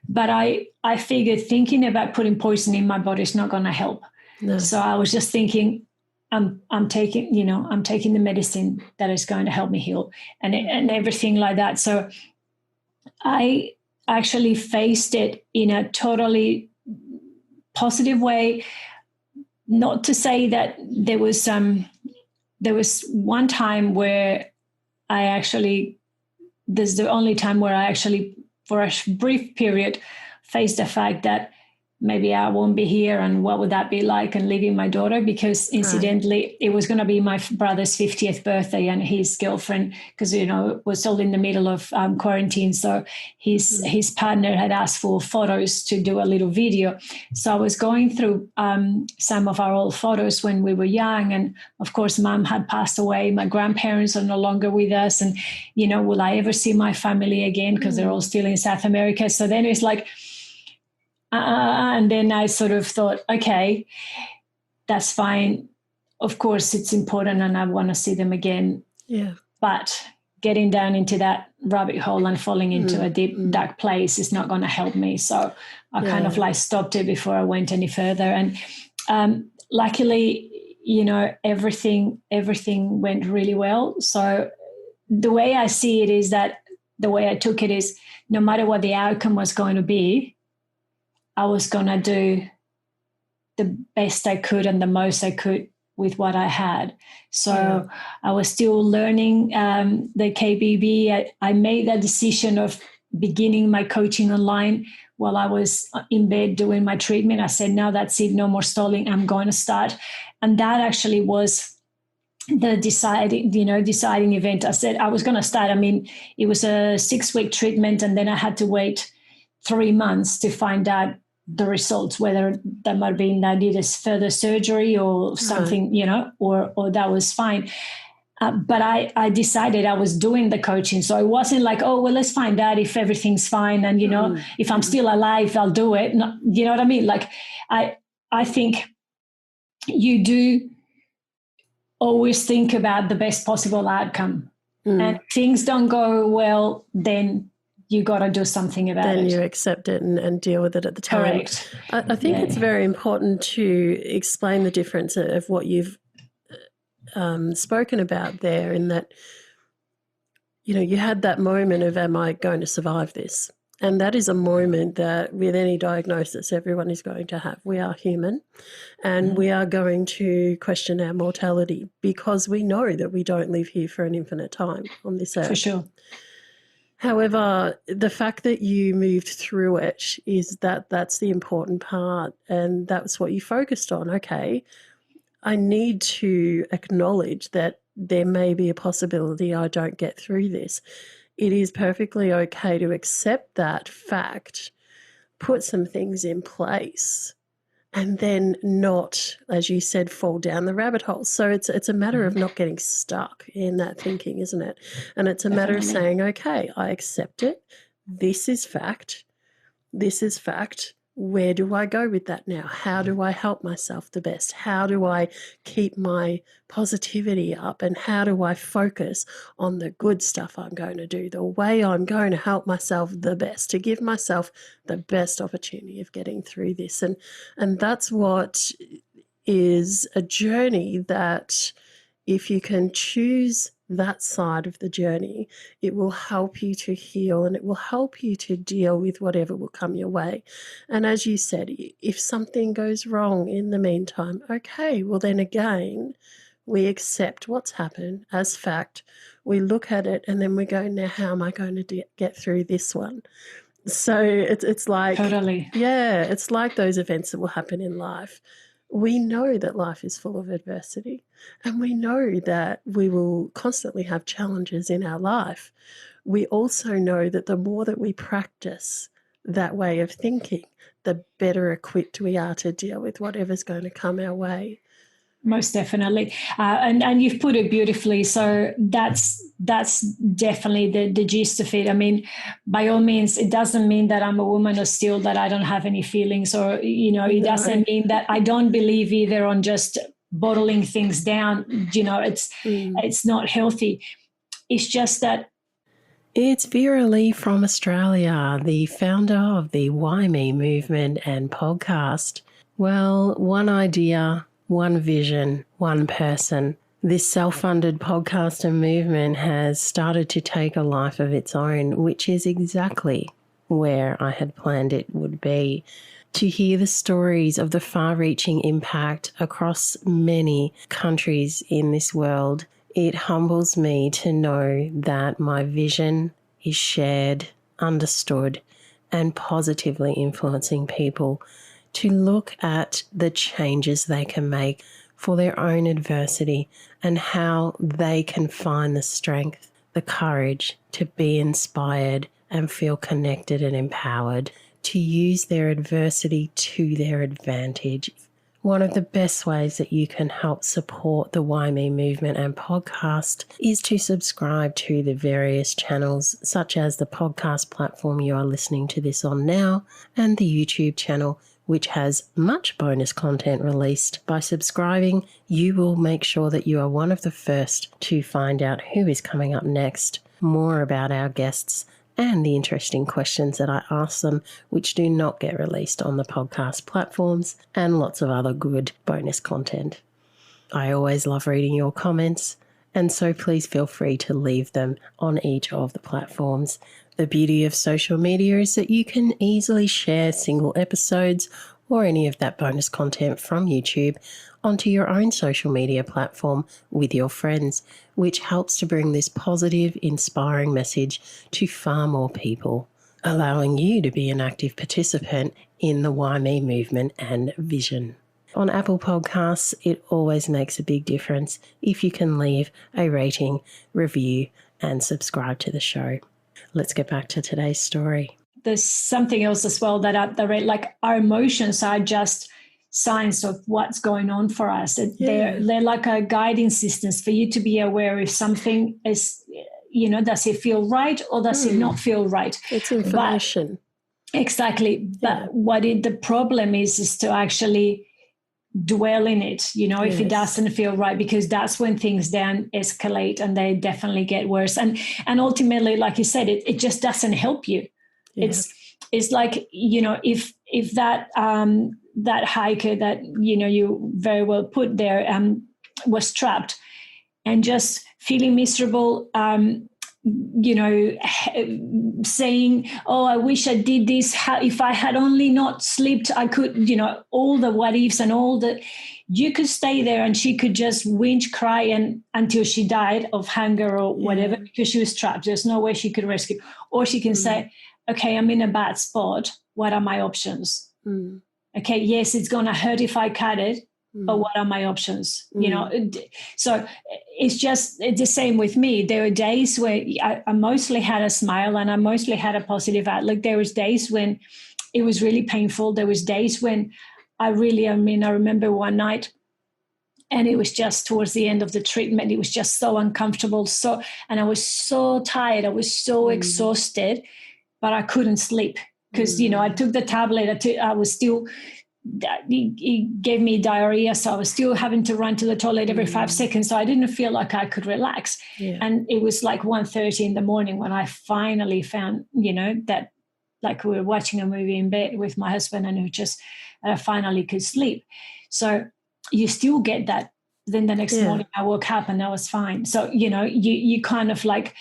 Speaker 2: but I figured thinking about putting poison in my body is not going to help.
Speaker 3: No.
Speaker 2: So I was just thinking, I'm taking the medicine that is going to help me heal, and everything like that. So I actually faced it in a totally positive way. Not to say that there was one time where this is the only time where I actually, for a brief period, faced the fact that maybe I won't be here, and what would that be like, and leaving my daughter, because incidentally, it was going to be my brother's 50th birthday, and his girlfriend, because, was all in the middle of quarantine. So his partner had asked for photos to do a little video. So I was going through some of our old photos when we were young. And of course, Mom had passed away. My grandparents are no longer with us. And, will I ever see my family again? Because they're all still in South America. So then it's like, and then I sort of thought, okay, that's fine. Of course, it's important, and I want to see them again.
Speaker 3: Yeah.
Speaker 2: But getting down into that rabbit hole and falling into a deep, dark place is not going to help me. So I kind of like stopped it before I went any further. And luckily, everything went really well. So the way I see it is that the way I took it is, no matter what the outcome was going to be, I was going to do the best I could and the most I could with what I had. So I was still learning the KBB. I made that decision of beginning my coaching online while I was in bed doing my treatment. I said, no, that's it. No more stalling. I'm going to start. And that actually was the deciding event. I said I was going to start. I mean, it was a 6-week treatment, and then I had to wait 3 months to find out the results, whether that might have been I needed further surgery or something, or that was fine. But I decided I was doing the coaching. So it wasn't like, oh, well, let's find out if everything's fine. And, if I'm still alive, I'll do it. No, you know what I mean? Like, I think you do always think about the best possible outcome. And if things don't go well, then you got to do something about it.
Speaker 3: Then you accept it and deal with it at the time.
Speaker 2: Correct.
Speaker 3: I think it's very important to explain the difference of what you've spoken about there, in that, you had that moment of, am I going to survive this? And that is a moment that with any diagnosis, everyone is going to have. We are human, and we are going to question our mortality, because we know that we don't live here for an infinite time on this earth.
Speaker 2: For sure.
Speaker 3: However, the fact that you moved through it is that's the important part, and that's what you focused on. Okay, I need to acknowledge that there may be a possibility I don't get through this. It is perfectly okay to accept that fact, put some things in place, and then not, as you said, fall down the rabbit hole. So it's a matter of not getting stuck in that thinking, isn't it? And it's a matter of saying, okay, I accept it. This is fact. This is fact. Where do I go with that now? How do I help myself the best? How do I keep my positivity up? And how do I focus on the good stuff I'm going to do, the way I'm going to help myself the best, to give myself the best opportunity of getting through this? And that's what is a journey that, if you can choose that side of the journey, it will help you to heal, and it will help you to deal with whatever will come your way. And as you said, if something goes wrong in the meantime, okay, well then again, we accept what's happened as fact. We look at it and then we go, now how am I going to get through this one? So it's like,
Speaker 2: totally.
Speaker 3: Yeah, it's like those events that will happen in life. We know that life is full of adversity, and we know that we will constantly have challenges in our life. We also know that the more that we practice that way of thinking, the better equipped we are to deal with whatever's going to come our way.
Speaker 2: Most definitely. And you've put it beautifully. So that's definitely the gist of it. I mean, by all means, it doesn't mean that I'm a woman of steel, that I don't have any feelings, or, it doesn't mean that I don't believe either on just bottling things down. It's not healthy. It's just that.
Speaker 1: It's Vera-Lee from Australia, the founder of the WhyMe Movement and podcast. Well, one idea, one vision, one person. This self-funded podcast and movement has started to take a life of its own, which is exactly where I had planned it would be. To hear the stories of the far-reaching impact across many countries in this world, it humbles me to know that my vision is shared, understood, and positively influencing people to look at the changes they can make for their own adversity and how they can find the strength, the courage to be inspired and feel connected and empowered to use their adversity to their advantage. One of the best ways that you can help support the WhyMe Movement and podcast is to subscribe to the various channels, such as the podcast platform you are listening to this on now, and the YouTube channel, which has much bonus content released. By subscribing, you will make sure that you are one of the first to find out who is coming up next, more about our guests, and the interesting questions that I ask them, which do not get released on the podcast platforms, and lots of other good bonus content. I always love reading your comments, and so please feel free to leave them on each of the platforms. The beauty of social media is that you can easily share single episodes or any of that bonus content from YouTube onto your own social media platform with your friends, which helps to bring this positive, inspiring message to far more people, allowing you to be an active participant in the WhyMe movement and vision. On Apple Podcasts, it always makes a big difference if you can leave a rating, review, and subscribe to the show. Let's get back to today's story.
Speaker 2: there's something else as well that I read, like our emotions are just signs of what's going on for us. They're like a guiding systems for you to be aware if something is, does it feel right or does it not feel right?
Speaker 3: It's information.
Speaker 2: Exactly. But the problem is to actually dwell in it, if it doesn't feel right, because that's when things then escalate and they definitely get worse. And ultimately, like you said, it just doesn't help you. Yeah. It's like, if that hiker that, you very well put there, was trapped and just feeling miserable, saying, oh, I wish I did this. If I had only not slept, I could, all the what ifs and all the, you could stay there and she could just whinge, cry until she died of hunger or whatever, because she was trapped. There's no way she could rescue. Or she can say, okay, I'm in a bad spot. What are my options? Okay, yes, it's going to hurt if I cut it, but what are my options? So it's the same with me. There were days where I mostly had a smile and I mostly had a positive outlook. There was days when it was really painful. There was days when I remember one night, and it was just towards the end of the treatment. It was just so uncomfortable. And I was so tired. I was so exhausted, but I couldn't sleep because, I took the tablet. I was still, it gave me diarrhea. So I was still having to run to the toilet every 5 seconds. So I didn't feel like I could relax. Yeah. And it was like 1:30 in the morning when I finally found, that, like, we were watching a movie in bed with my husband and I finally could sleep. So you still get that. Then the next morning I woke up and I was fine. So, you kind of like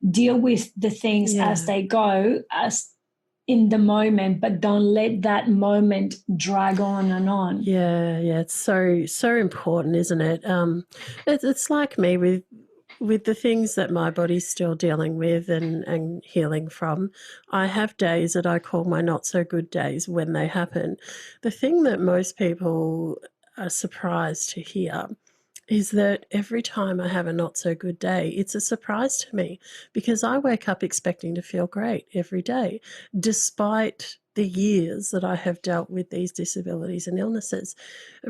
Speaker 2: deal with the things as they go, as in the moment, but don't let that moment drag on and on.
Speaker 3: Yeah. It's so important, isn't it? It's like me with the things that my body's still dealing with and healing from. I have days that I call my not so good days when they happen. The thing that most people are surprised to hear is that every time I have a not so good day, it's a surprise to me because I wake up expecting to feel great every day, despite the years that I have dealt with these disabilities and illnesses,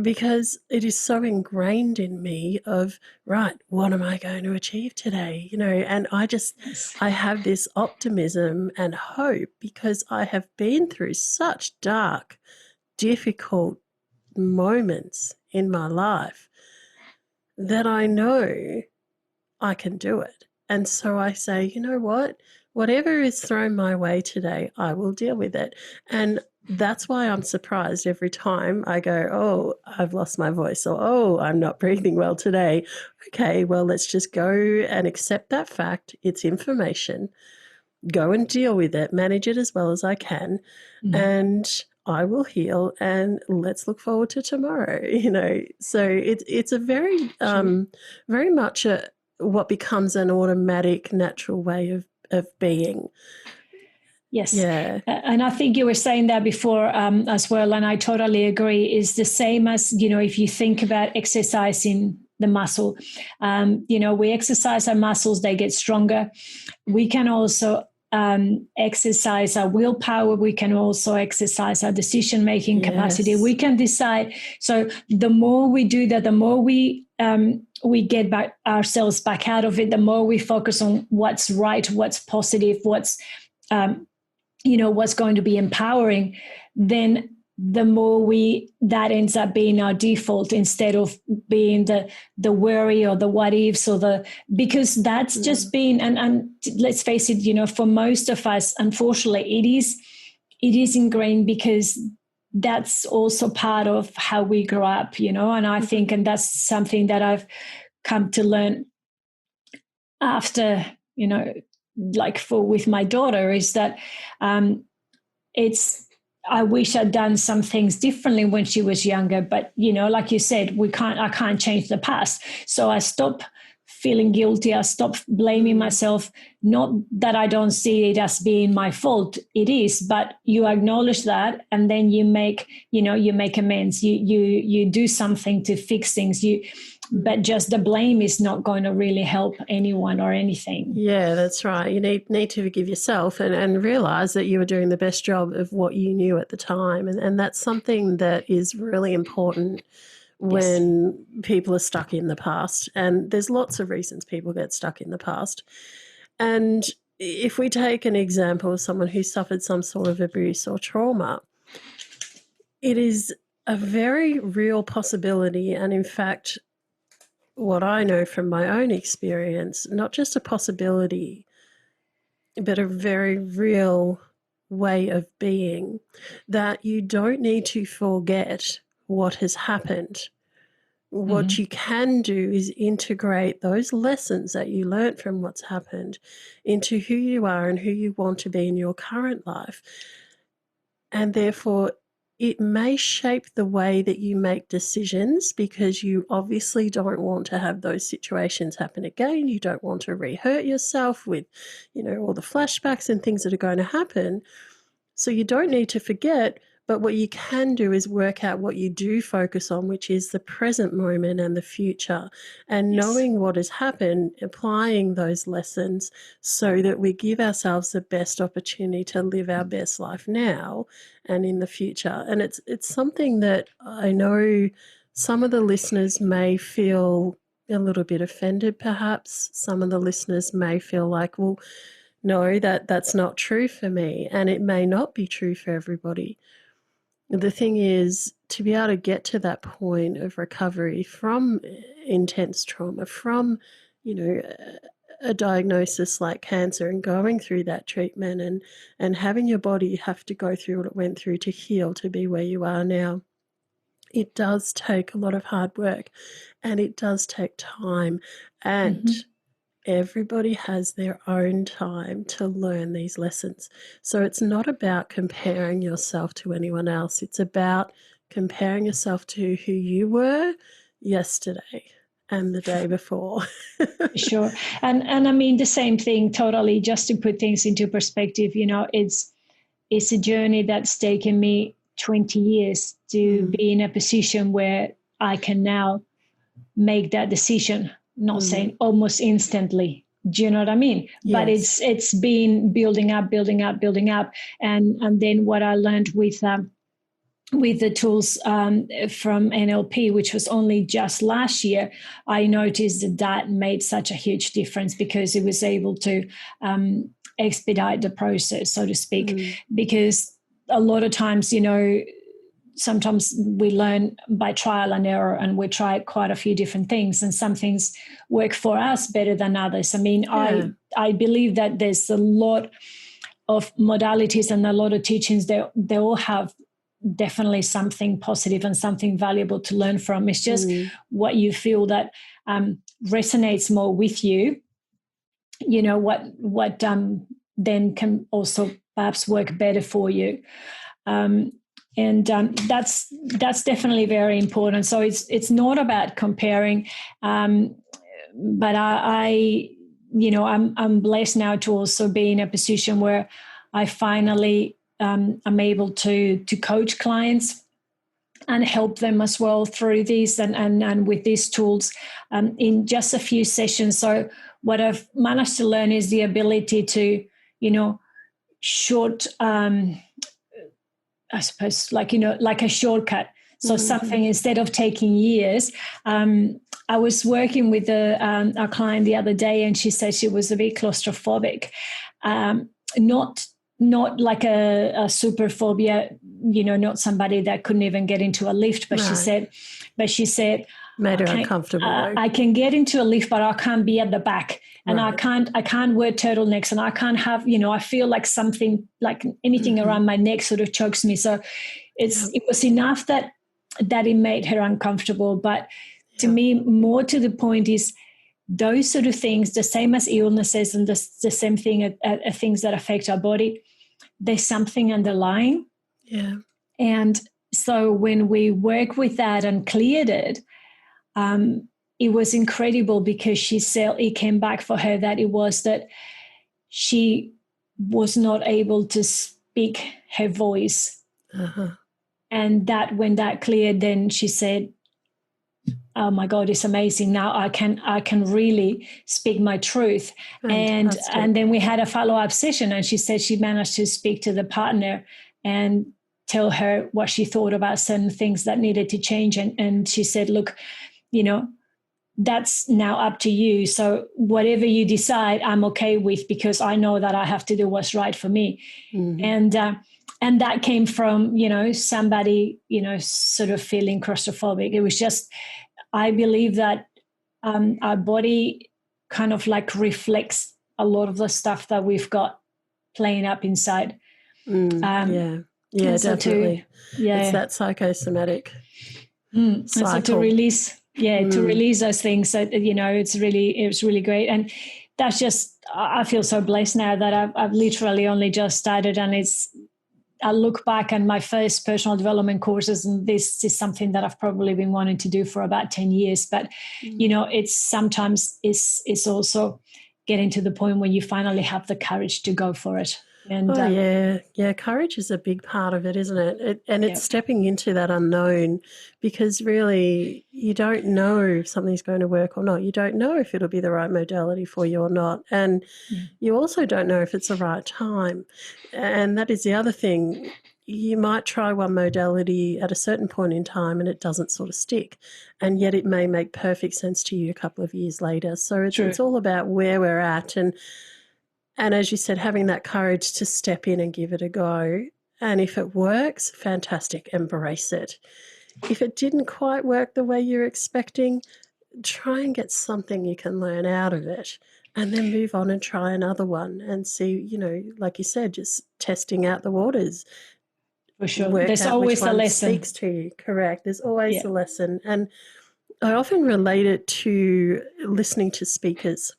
Speaker 3: because it is so ingrained in me of, right, what am I going to achieve today? And I have this optimism and hope because I have been through such dark, difficult moments in my life that I know I can do it. And so I say, you know what? Whatever is thrown my way today, I will deal with it. And that's why I'm surprised every time I go, oh, I've lost my voice, or, oh, I'm not breathing well today. Okay, well, let's just go and accept that fact. It's information. Go and deal with it, manage it as well as I can. And I will heal, and let's look forward to tomorrow, So it's a very, very much what becomes an automatic, natural way of being.
Speaker 2: Yes.
Speaker 3: Yeah.
Speaker 2: And I think you were saying that before as well, and I totally agree. Is the same as, if you think about exercising the muscle, we exercise our muscles, they get stronger. We can also exercise our willpower. We can also exercise our decision-making capacity. We can decide. So the more we do that, the more we get ourselves back out of it, the more we focus on what's right, what's positive, what's going to be empowering, then the more that ends up being our default instead of being the worry or the what ifs because that's just been, and let's face it, for most of us, unfortunately, it is ingrained because that's also part of how we grow up, and I think, and that's something that I've come to learn after, with my daughter, is that I wish I'd done some things differently when she was younger, but like you said, I can't change the past. So I stop feeling guilty. I stop blaming myself. Not that I don't see it as being my fault. It is, but you acknowledge that, and then you make amends. You do something to fix things. but just the blame is not going to really help anyone or anything.
Speaker 3: Yeah, that's right. You need to forgive yourself and realize that you were doing the best job of what you knew at the time. And that's something that is really important when people are stuck in the past. And there's lots of reasons people get stuck in the past. And if we take an example of someone who suffered some sort of abuse or trauma, it is a very real possibility. And in fact, what I know from my own experience, not just a possibility, but a very real way of being, that you don't need to forget what has happened. What you can do is integrate those lessons that you learnt from what's happened into who you are and who you want to be in your current life. And therefore, it may shape the way that you make decisions, because you obviously don't want to have those situations happen again. You don't want to re-hurt yourself with, all the flashbacks and things that are going to happen. So you don't need to forget, but what you can do is work out what you do focus on, which is the present moment and the future, and knowing what has happened, applying those lessons so that we give ourselves the best opportunity to live our best life now and in the future. And it's something that I know some of the listeners may feel a little bit offended, perhaps. Some of the listeners may feel like, well, no, that's not true for me, and it may not be true for everybody. The thing is, to be able to get to that point of recovery from intense trauma, from, a diagnosis like cancer, and going through that treatment and having your body have to go through what it went through to heal, to be where you are now, it does take a lot of hard work, and it does take time, and everybody has their own time to learn these lessons. So it's not about comparing yourself to anyone else. It's about comparing yourself to who you were yesterday and the day before.
Speaker 2: Sure. And I mean, the same thing, totally, just to put things into perspective, it's a journey that's taken me 20 years to be in a position where I can now make that decision. Not saying almost instantly. Do you know what I mean?
Speaker 3: Yes.
Speaker 2: But it's been building up. And then what I learned with the tools from NLP, which was only just last year, I noticed that made such a huge difference, because it was able to expedite the process, so to speak. Because a lot of times, sometimes we learn by trial and error, and we try quite a few different things, and some things work for us better than others. I mean, I believe that there's a lot of modalities and a lot of teachings. They all have definitely something positive and something valuable to learn from. It's just what you feel that resonates more with you. What then can also perhaps work better for you. And that's definitely very important. So it's not about comparing, but I'm blessed now to also be in a position where I finally am able to coach clients and help them as well through this and with these tools in just a few sessions. So what I've managed to learn is the ability to, short. I suppose, like a shortcut. So something, instead of taking years, I was working with a client the other day, and she said she was a bit claustrophobic, not like a super phobia, not somebody that couldn't even get into a lift, but she said,
Speaker 3: made her uncomfortable.
Speaker 2: I can get into a lift, but I can't be at the back. And I can't wear turtlenecks, and I can't have, I feel like something, like anything around my neck sort of chokes me. So it was enough that it made her uncomfortable. But to me, more to the point is those sort of things, the same as illnesses and the same thing at things that affect our body, there's something underlying.
Speaker 3: Yeah.
Speaker 2: And so when we work with that and cleared it, it was incredible, because she said it came back for her that it was that she was not able to speak her voice. And that when that cleared, then she said, oh my God, it's amazing. Now I can really speak my truth.
Speaker 3: Fantastic.
Speaker 2: And then we had a follow-up session, and she said she managed to speak to the partner and tell her what she thought about certain things that needed to change. And she said, look, that's now up to you. So whatever you decide, I'm okay with, because I know that I have to do what's right for me. Mm-hmm. And that came from, somebody, sort of feeling claustrophobic. It was just, I believe that our body kind of like reflects a lot of the stuff that we've got playing up inside.
Speaker 3: Yeah, definitely. It's that psychosomatic cycle.
Speaker 2: So to release, to release those things. So, it's really great. And that's just, I feel so blessed now that I've literally only just started, and I look back on my first personal development courses, and this is something that I've probably been wanting to do for about 10 years. But, it's sometimes it's also getting to the point when you finally have the courage to go for it. And
Speaker 3: courage is a big part of it, isn't it? It's stepping into that unknown, because really you don't know if something's going to work or not. You don't know if it'll be the right modality for you or not. And you also don't know if it's the right time. And that is the other thing. You might try one modality at a certain point in time and it doesn't sort of stick, and yet it may make perfect sense to you a couple of years later. So it's all about where we're at, and as you said, having that courage to step in and give it a go. And if it works, fantastic, embrace it. If it didn't quite work the way you're expecting, try and get something you can learn out of it, and then move on and try another one and see, like you said, just testing out the waters.
Speaker 2: For sure. There's always a lesson.
Speaker 3: Speaks to you. Correct. There's always a lesson. And I often relate it to listening to speakers.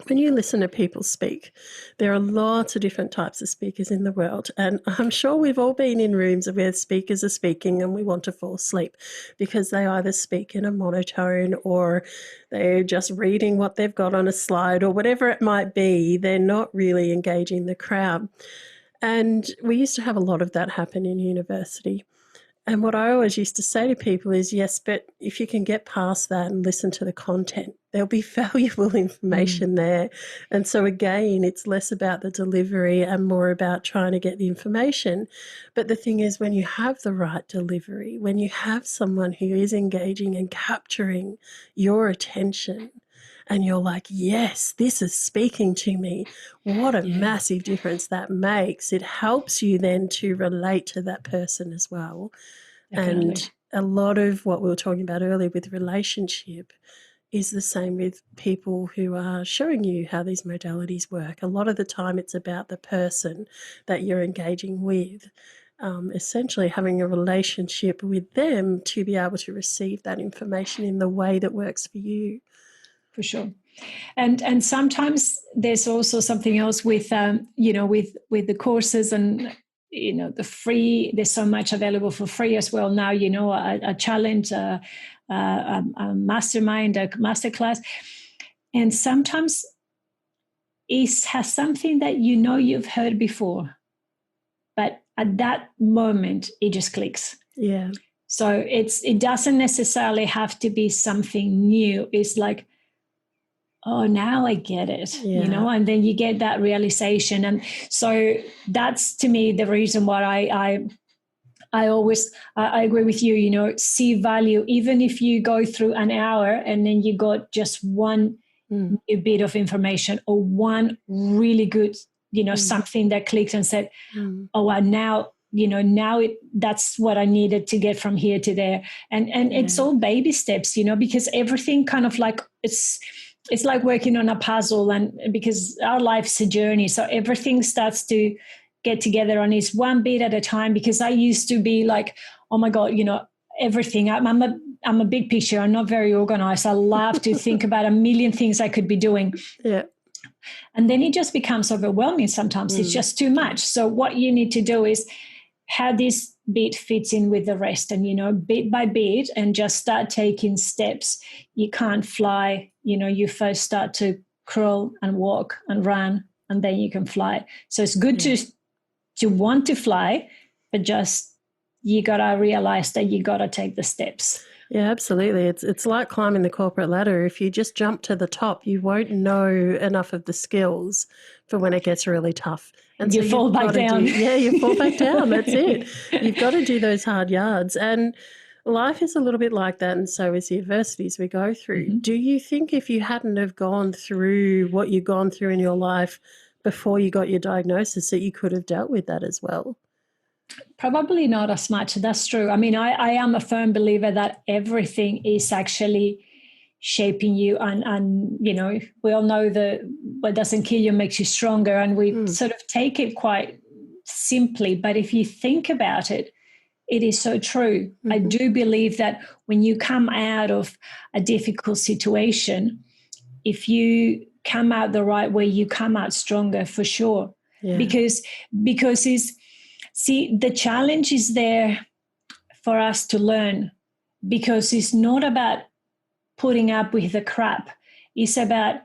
Speaker 3: When you listen to people speak, there are lots of different types of speakers in the world. And I'm sure we've all been in rooms where speakers are speaking and we want to fall asleep because they either speak in a monotone or they're just reading what they've got on a slide or whatever it might be. They're not really engaging the crowd. And we used to have a lot of that happen in university. And what I always used to say to people is, yes, but if you can get past that and listen to the content, there'll be valuable information there. And so again, it's less about the delivery and more about trying to get the information. But the thing is, when you have the right delivery, when you have someone who is engaging and capturing your attention, and you're like, yes, this is speaking to me, what a massive difference that makes. It helps you then to relate to that person as well. Definitely. And a lot of what we were talking about earlier with relationship is the same with people who are showing you how these modalities work. A lot of the time it's about the person that you're engaging with. Essentially having a relationship with them to be able to receive that information in the way that works for you.
Speaker 2: For sure. And sometimes there's also something else with with the courses and the free. There's so much available for free as well now. A challenge, a mastermind, a masterclass, and sometimes it has something that you've heard before, but at that moment it just clicks.
Speaker 3: Yeah.
Speaker 2: So it doesn't necessarily have to be something new. It's like, oh, now I get it, and then you get that realization. And so that's, to me, the reason why I always agree with you, see value, even if you go through an hour and then you got just one new bit of information or one really good, something that clicks and said, oh, well, now, that's what I needed to get from here to there. And it's all baby steps, because everything kind of like it's like working on a puzzle, and because our life's a journey. So everything starts to get together and it's one bit at a time, because I used to be like, oh my God, everything. I'm a big picture. I'm not very organized. I love to think about a million things I could be doing.
Speaker 3: Yeah.
Speaker 2: And then it just becomes overwhelming sometimes. It's just too much. So what you need to do is how this bit fits in with the rest, and bit by bit, and just start taking steps. You can't fly, you first start to crawl and walk and run, and then you can fly. So it's good to want to fly, but just you gotta realize that you gotta take the steps.
Speaker 3: Yeah, absolutely. It's like climbing the corporate ladder. If you just jump to the top, you won't know enough of the skills for when it gets really tough. And
Speaker 2: You
Speaker 3: so
Speaker 2: fall
Speaker 3: you've
Speaker 2: back
Speaker 3: got to
Speaker 2: down.
Speaker 3: you fall back down. That's it. You've got to do those hard yards. And life is a little bit like that, and so is the adversities we go through.
Speaker 2: Mm-hmm.
Speaker 3: Do you think if you hadn't have gone through what you've gone through in your life before you got your diagnosis that you could have dealt with that as well?
Speaker 2: Probably not as much. That's true. I mean, I am a firm believer that everything is actually shaping you, and you know, we all know that what doesn't kill you makes you stronger, and we sort of take it quite simply. But if you think about it, it is so true. I do believe that when you come out of a difficult situation, if you come out the right way, you come out stronger for sure.
Speaker 3: Yeah.
Speaker 2: Because see, the challenge is there for us to learn, because it's not about putting up with the crap. It's about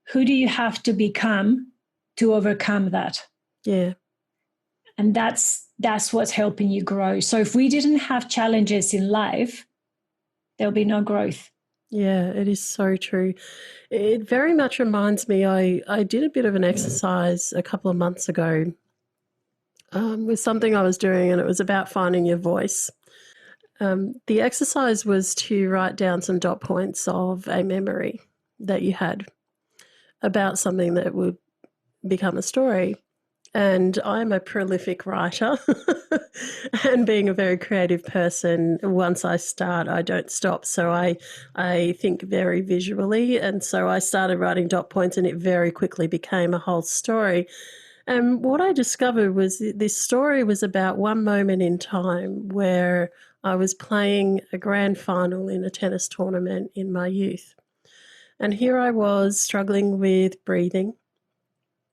Speaker 2: who do you have to become to overcome that.
Speaker 3: Yeah.
Speaker 2: And that's what's helping you grow. So if we didn't have challenges in life, there'll be no growth.
Speaker 3: Yeah, it is so true. It very much reminds me, I did a bit of an exercise a couple of months ago with something I was doing, and it was about finding your voice. The exercise was to write down some dot points of a memory that you had about something that would become a story. And I'm a prolific writer, and being a very creative person, once I start, I don't stop. So I think very visually. And so I started writing dot points, and it very quickly became a whole story. And what I discovered was this story was about one moment in time where I was playing a grand final in a tennis tournament in my youth. And here I was struggling with breathing.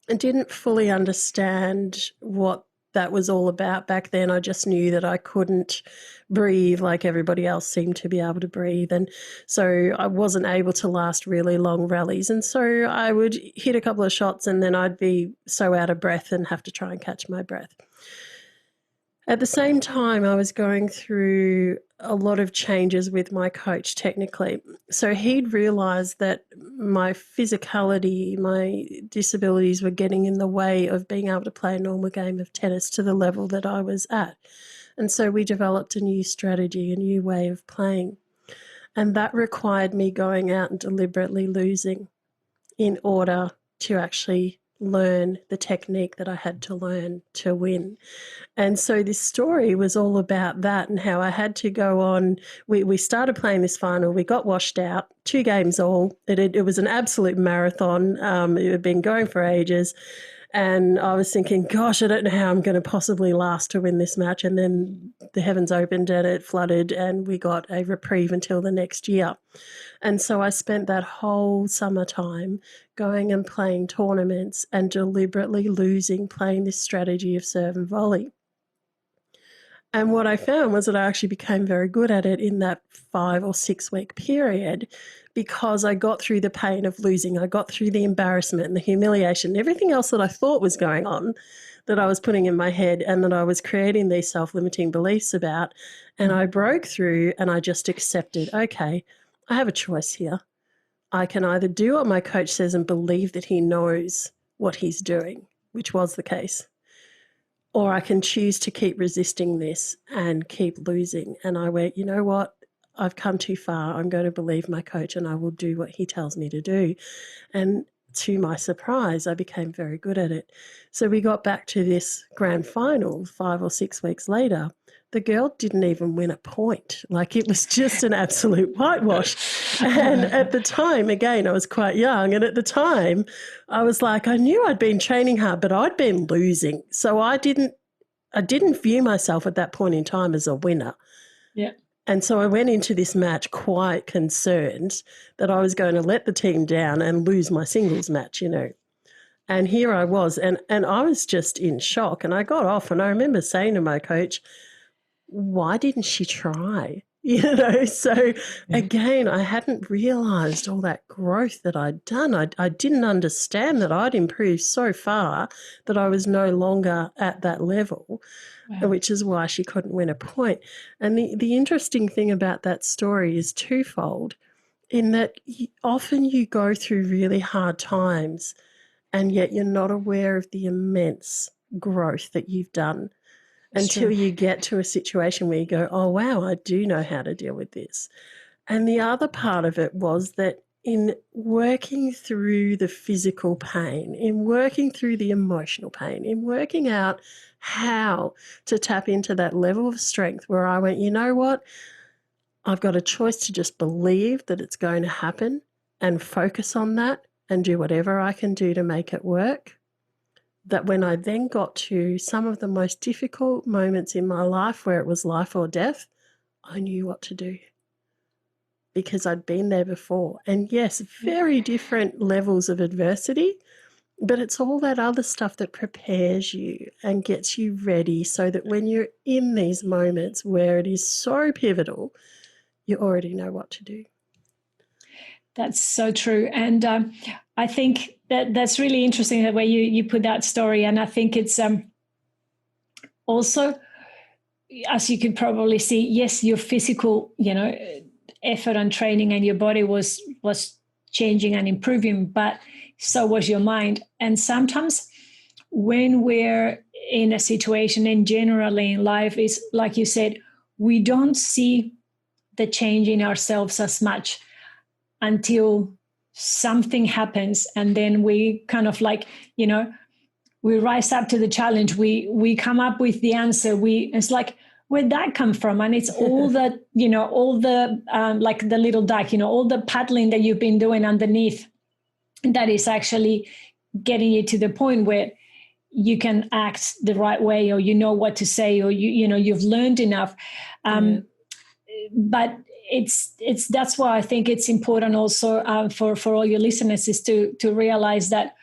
Speaker 3: I didn't fully understand what that was all about back then. I just knew that I couldn't breathe like everybody else seemed to be able to breathe. And so I wasn't able to last really long rallies. And so I would hit a couple of shots and then I'd be so out of breath and have to try and catch my breath. At the same time, I was going through a lot of changes with my coach technically. So he'd realised that my physicality, my disabilities were getting in the way of being able to play a normal game of tennis to the level that I was at. And so we developed a new strategy, a new way of playing. And that required me going out and deliberately losing in order to actually learn the technique that I had to learn to win. And so this story was all about that and how I had to go on. We started playing this final. We got washed out, 2 games all. It was an absolute marathon. It had been going for ages. And I was thinking, gosh, I don't know how I'm going to possibly last to win this match. And then the heavens opened and it flooded and we got a reprieve until the next year. And so I spent that whole summertime going and playing tournaments and deliberately losing, playing this strategy of serve and volley. And what I found was that I actually became very good at it in that 5 or 6 week period because I got through the pain of losing. I got through the embarrassment and the humiliation, and everything else that I thought was going on that I was putting in my head and that I was creating these self-limiting beliefs about. And I broke through and I just accepted, okay, I have a choice here. I can either do what my coach says and believe that he knows what he's doing, which was the case, or I can choose to keep resisting this and keep losing. And I went, you know what? I've come too far. I'm going to believe my coach and I will do what he tells me to do. And to my surprise, I became very good at it. So we got back to this grand final 5 or 6 weeks later. The girl didn't even win a point. Like, it was just an absolute whitewash. And at the time, again, I was quite young. And at the time, I was like, I knew I'd been training hard, but I'd been losing. So I didn't view myself at that point in time as a winner.
Speaker 2: Yeah.
Speaker 3: And so I went into this match quite concerned that I was going to let the team down and lose my singles match, you know. And here I was, and I was just in shock. And I got off and I remember saying to my coach, why didn't she try? So again, I hadn't realized all that growth that I'd done. I didn't understand that I'd improved so far that I was no longer at that level, which is why she couldn't win a point. And the interesting thing about that story is twofold, in that often you go through really hard times and yet you're not aware of the immense growth that you've done until you get to a situation where you go, oh, wow, I do know how to deal with this. And the other part of it was that in working through the physical pain, in working through the emotional pain, in working out how to tap into that level of strength where I went, you know what, I've got a choice to just believe that it's going to happen and focus on that and do whatever I can do to make it work. That when I then got to some of the most difficult moments in my life where it was life or death, I knew what to do because I'd been there before. And yes, very different levels of adversity, but it's all that other stuff that prepares you and gets you ready so that when you're in these moments where it is so pivotal, you already know what to do.
Speaker 2: That's so true. And I think that's really interesting the way you put that story. And I think it's also, as you could probably see, yes, your physical, effort and training and your body was changing and improving, but so was your mind. And sometimes when we're in a situation and generally in life is, like you said, we don't see the change in ourselves as much until something happens, and then we kind of we rise up to the challenge. We come up with the answer. It's like, where'd that come from? And it's all the like the little duck, all the paddling that you've been doing underneath that is actually getting you to the point where you can act the right way, or you know what to say, or you've learned enough. But it's that's why I think it's important also for all your listeners is to realize that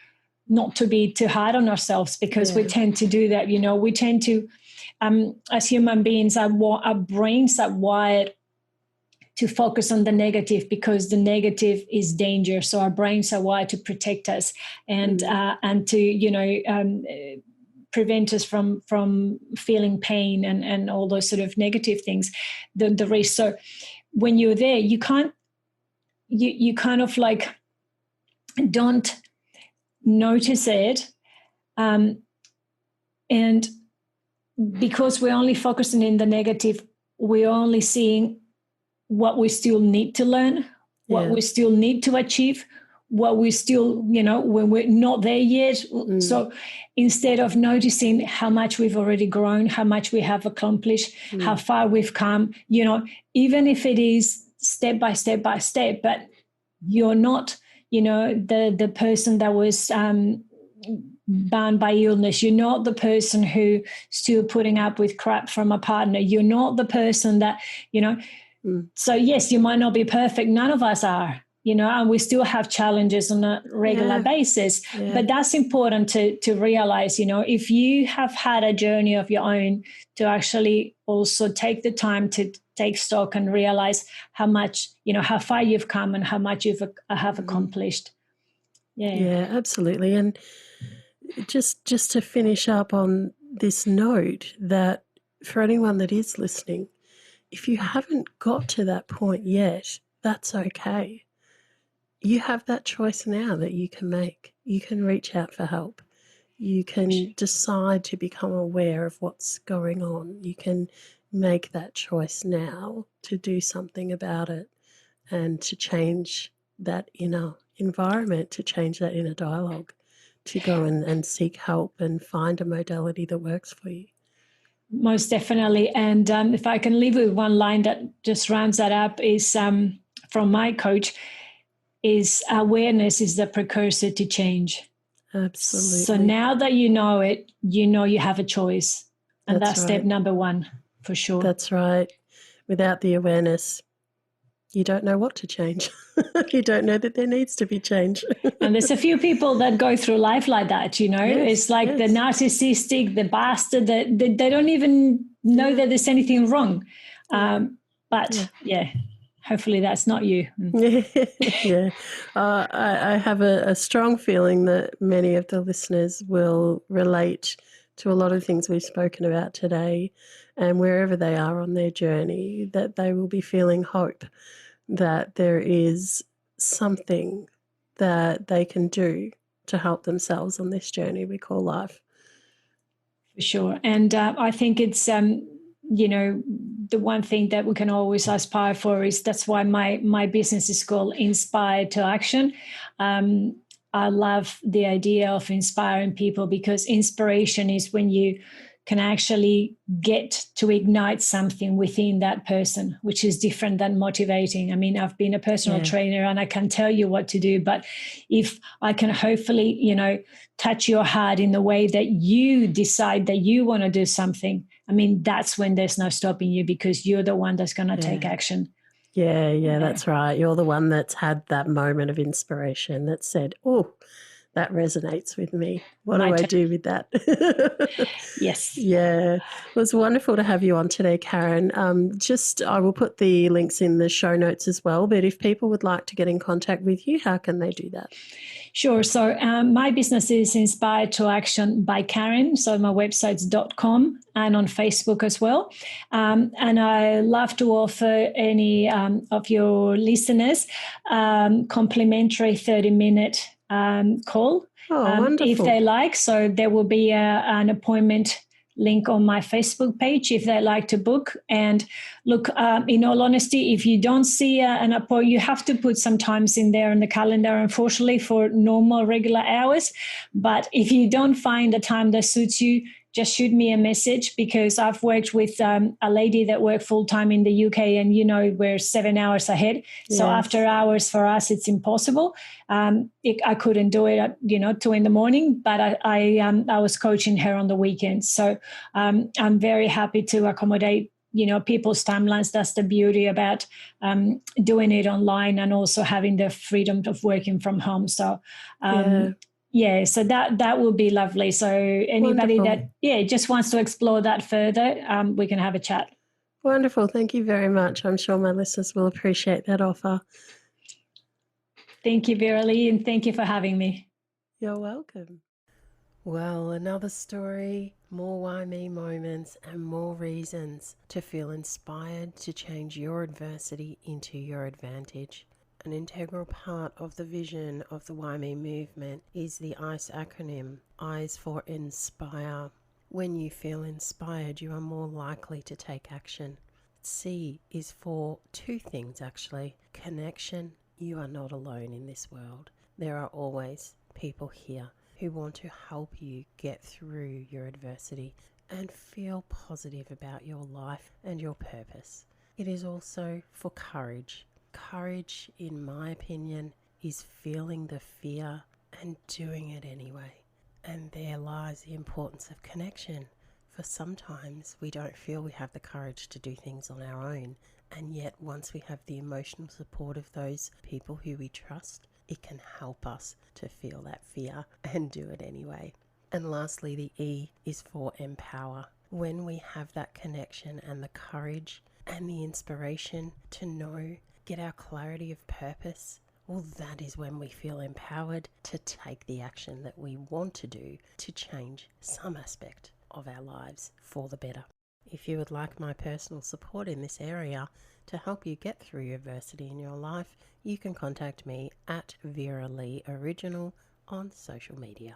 Speaker 2: not to be too hard on ourselves, because we tend to do that. We tend to, as human beings, our brains are wired to focus on the negative because the negative is danger. So our brains are wired to protect us and to prevent us from feeling pain and all those sort of negative things, the risk. So when you're there, you kind of like don't notice it. And because we're only focusing in the negative, we're only seeing what we still need to learn, what we still need to achieve, what we still, when we're not there yet. So instead of noticing how much we've already grown, how much we have accomplished, how far we've come, even if it is step by step by step, but you're not, the person that was bound by illness. You're not the person who still putting up with crap from a partner. You're not the person that, So yes, you might not be perfect. None of us are, and we still have challenges on a regular basis. But that's important to realize, if you have had a journey of your own, to actually also take the time to take stock and realize how much, how far you've come and how much you have accomplished.
Speaker 3: Yeah, absolutely. And just to finish up on this note, that for anyone that is listening, if you haven't got to that point yet, that's okay. You have that choice now that you can make. You can reach out for help. You can decide to become aware of what's going on. You can make that choice now to do something about it and to change that inner environment, to change that inner dialogue, to go and seek help and find a modality that works for you.
Speaker 2: Most definitely. And if I can leave with one line that just rounds that up is from my coach, is awareness is the precursor to change.
Speaker 3: Absolutely.
Speaker 2: So now that you know it, you have a choice. And that's
Speaker 3: right.
Speaker 2: Step number one, for sure.
Speaker 3: That's right. Without the awareness, you don't know what to change. You don't know that there needs to be change.
Speaker 2: And there's a few people that go through life like that,
Speaker 3: Yes,
Speaker 2: it's like the narcissistic, the bastard, they don't even know that there's anything wrong. But But hopefully that's not you.
Speaker 3: Yeah. I have a strong feeling that many of the listeners will relate to a lot of things we've spoken about today, and wherever they are on their journey, that they will be feeling hope, that there is something that they can do to help themselves on this journey we call life.
Speaker 2: For sure. And I think it's, the one thing that we can always aspire for is, that's why my business is called Inspired to Action. I love the idea of inspiring people, because inspiration is when you can actually get to ignite something within that person, which is different than motivating. I mean, I've been a personal trainer and I can tell you what to do, but if I can hopefully, touch your heart in the way that you decide that you want to do something, I mean, that's when there's no stopping you, because you're the one that's going to take action.
Speaker 3: Yeah, that's right. You're the one that's had that moment of inspiration that said, oh, that resonates with me. What do I do with that?
Speaker 2: Yes.
Speaker 3: Yeah. It was wonderful to have you on today, Karen. I will put the links in the show notes as well, but if people would like to get in contact with you, how can they do that?
Speaker 2: Sure. So my business is Inspired to Action by Karen. So my website's .com, and on Facebook as well. And I love to offer any of your listeners complimentary 30-minute call if they like. So there will be an appointment link on my Facebook page if they like to book. And look, in all honesty, if you don't see an appointment, you have to put some times in there in the calendar, unfortunately, for normal regular hours. But if you don't find a time that suits you, just shoot me a message, because I've worked with a lady that worked full-time in the UK, and we're 7 hours ahead. Yes. So after hours for us, it's impossible. I couldn't do it at 2 a.m, but I was coaching her on the weekends. So I'm very happy to accommodate people's timelines. That's the beauty about doing it online, and also having the freedom of working from home. So so that will be lovely. So anybody that just wants to explore that further, we can have a chat.
Speaker 3: Wonderful. Thank you very much. I'm sure my listeners will appreciate that offer.
Speaker 2: Thank you, Vera-Lee, and thank you for having me.
Speaker 3: You're welcome. Well, another story, more WhyMe moments, and more reasons to feel inspired to change your adversity into your advantage. An integral part of the vision of the WhyMe movement is the ICE acronym, I's for Inspire. When you feel inspired, you are more likely to take action. C is for two things, actually. Connection. You are not alone in this world. There are always people here who want to help you get through your adversity and feel positive about your life and your purpose. It is also for courage. Courage, in my opinion, is feeling the fear and doing it anyway. And there lies the importance of connection. For sometimes we don't feel we have the courage to do things on our own. And yet once we have the emotional support of those people who we trust, it can help us to feel that fear and do it anyway. And lastly, the E is for empower. When we have that connection and the courage and the inspiration to know, get our clarity of purpose, well, that is when we feel empowered to take the action that we want to do to change some aspect of our lives for the better. If you would like my personal support in this area to help you get through adversity in your life, you can contact me at Vera-Lee Original on social media.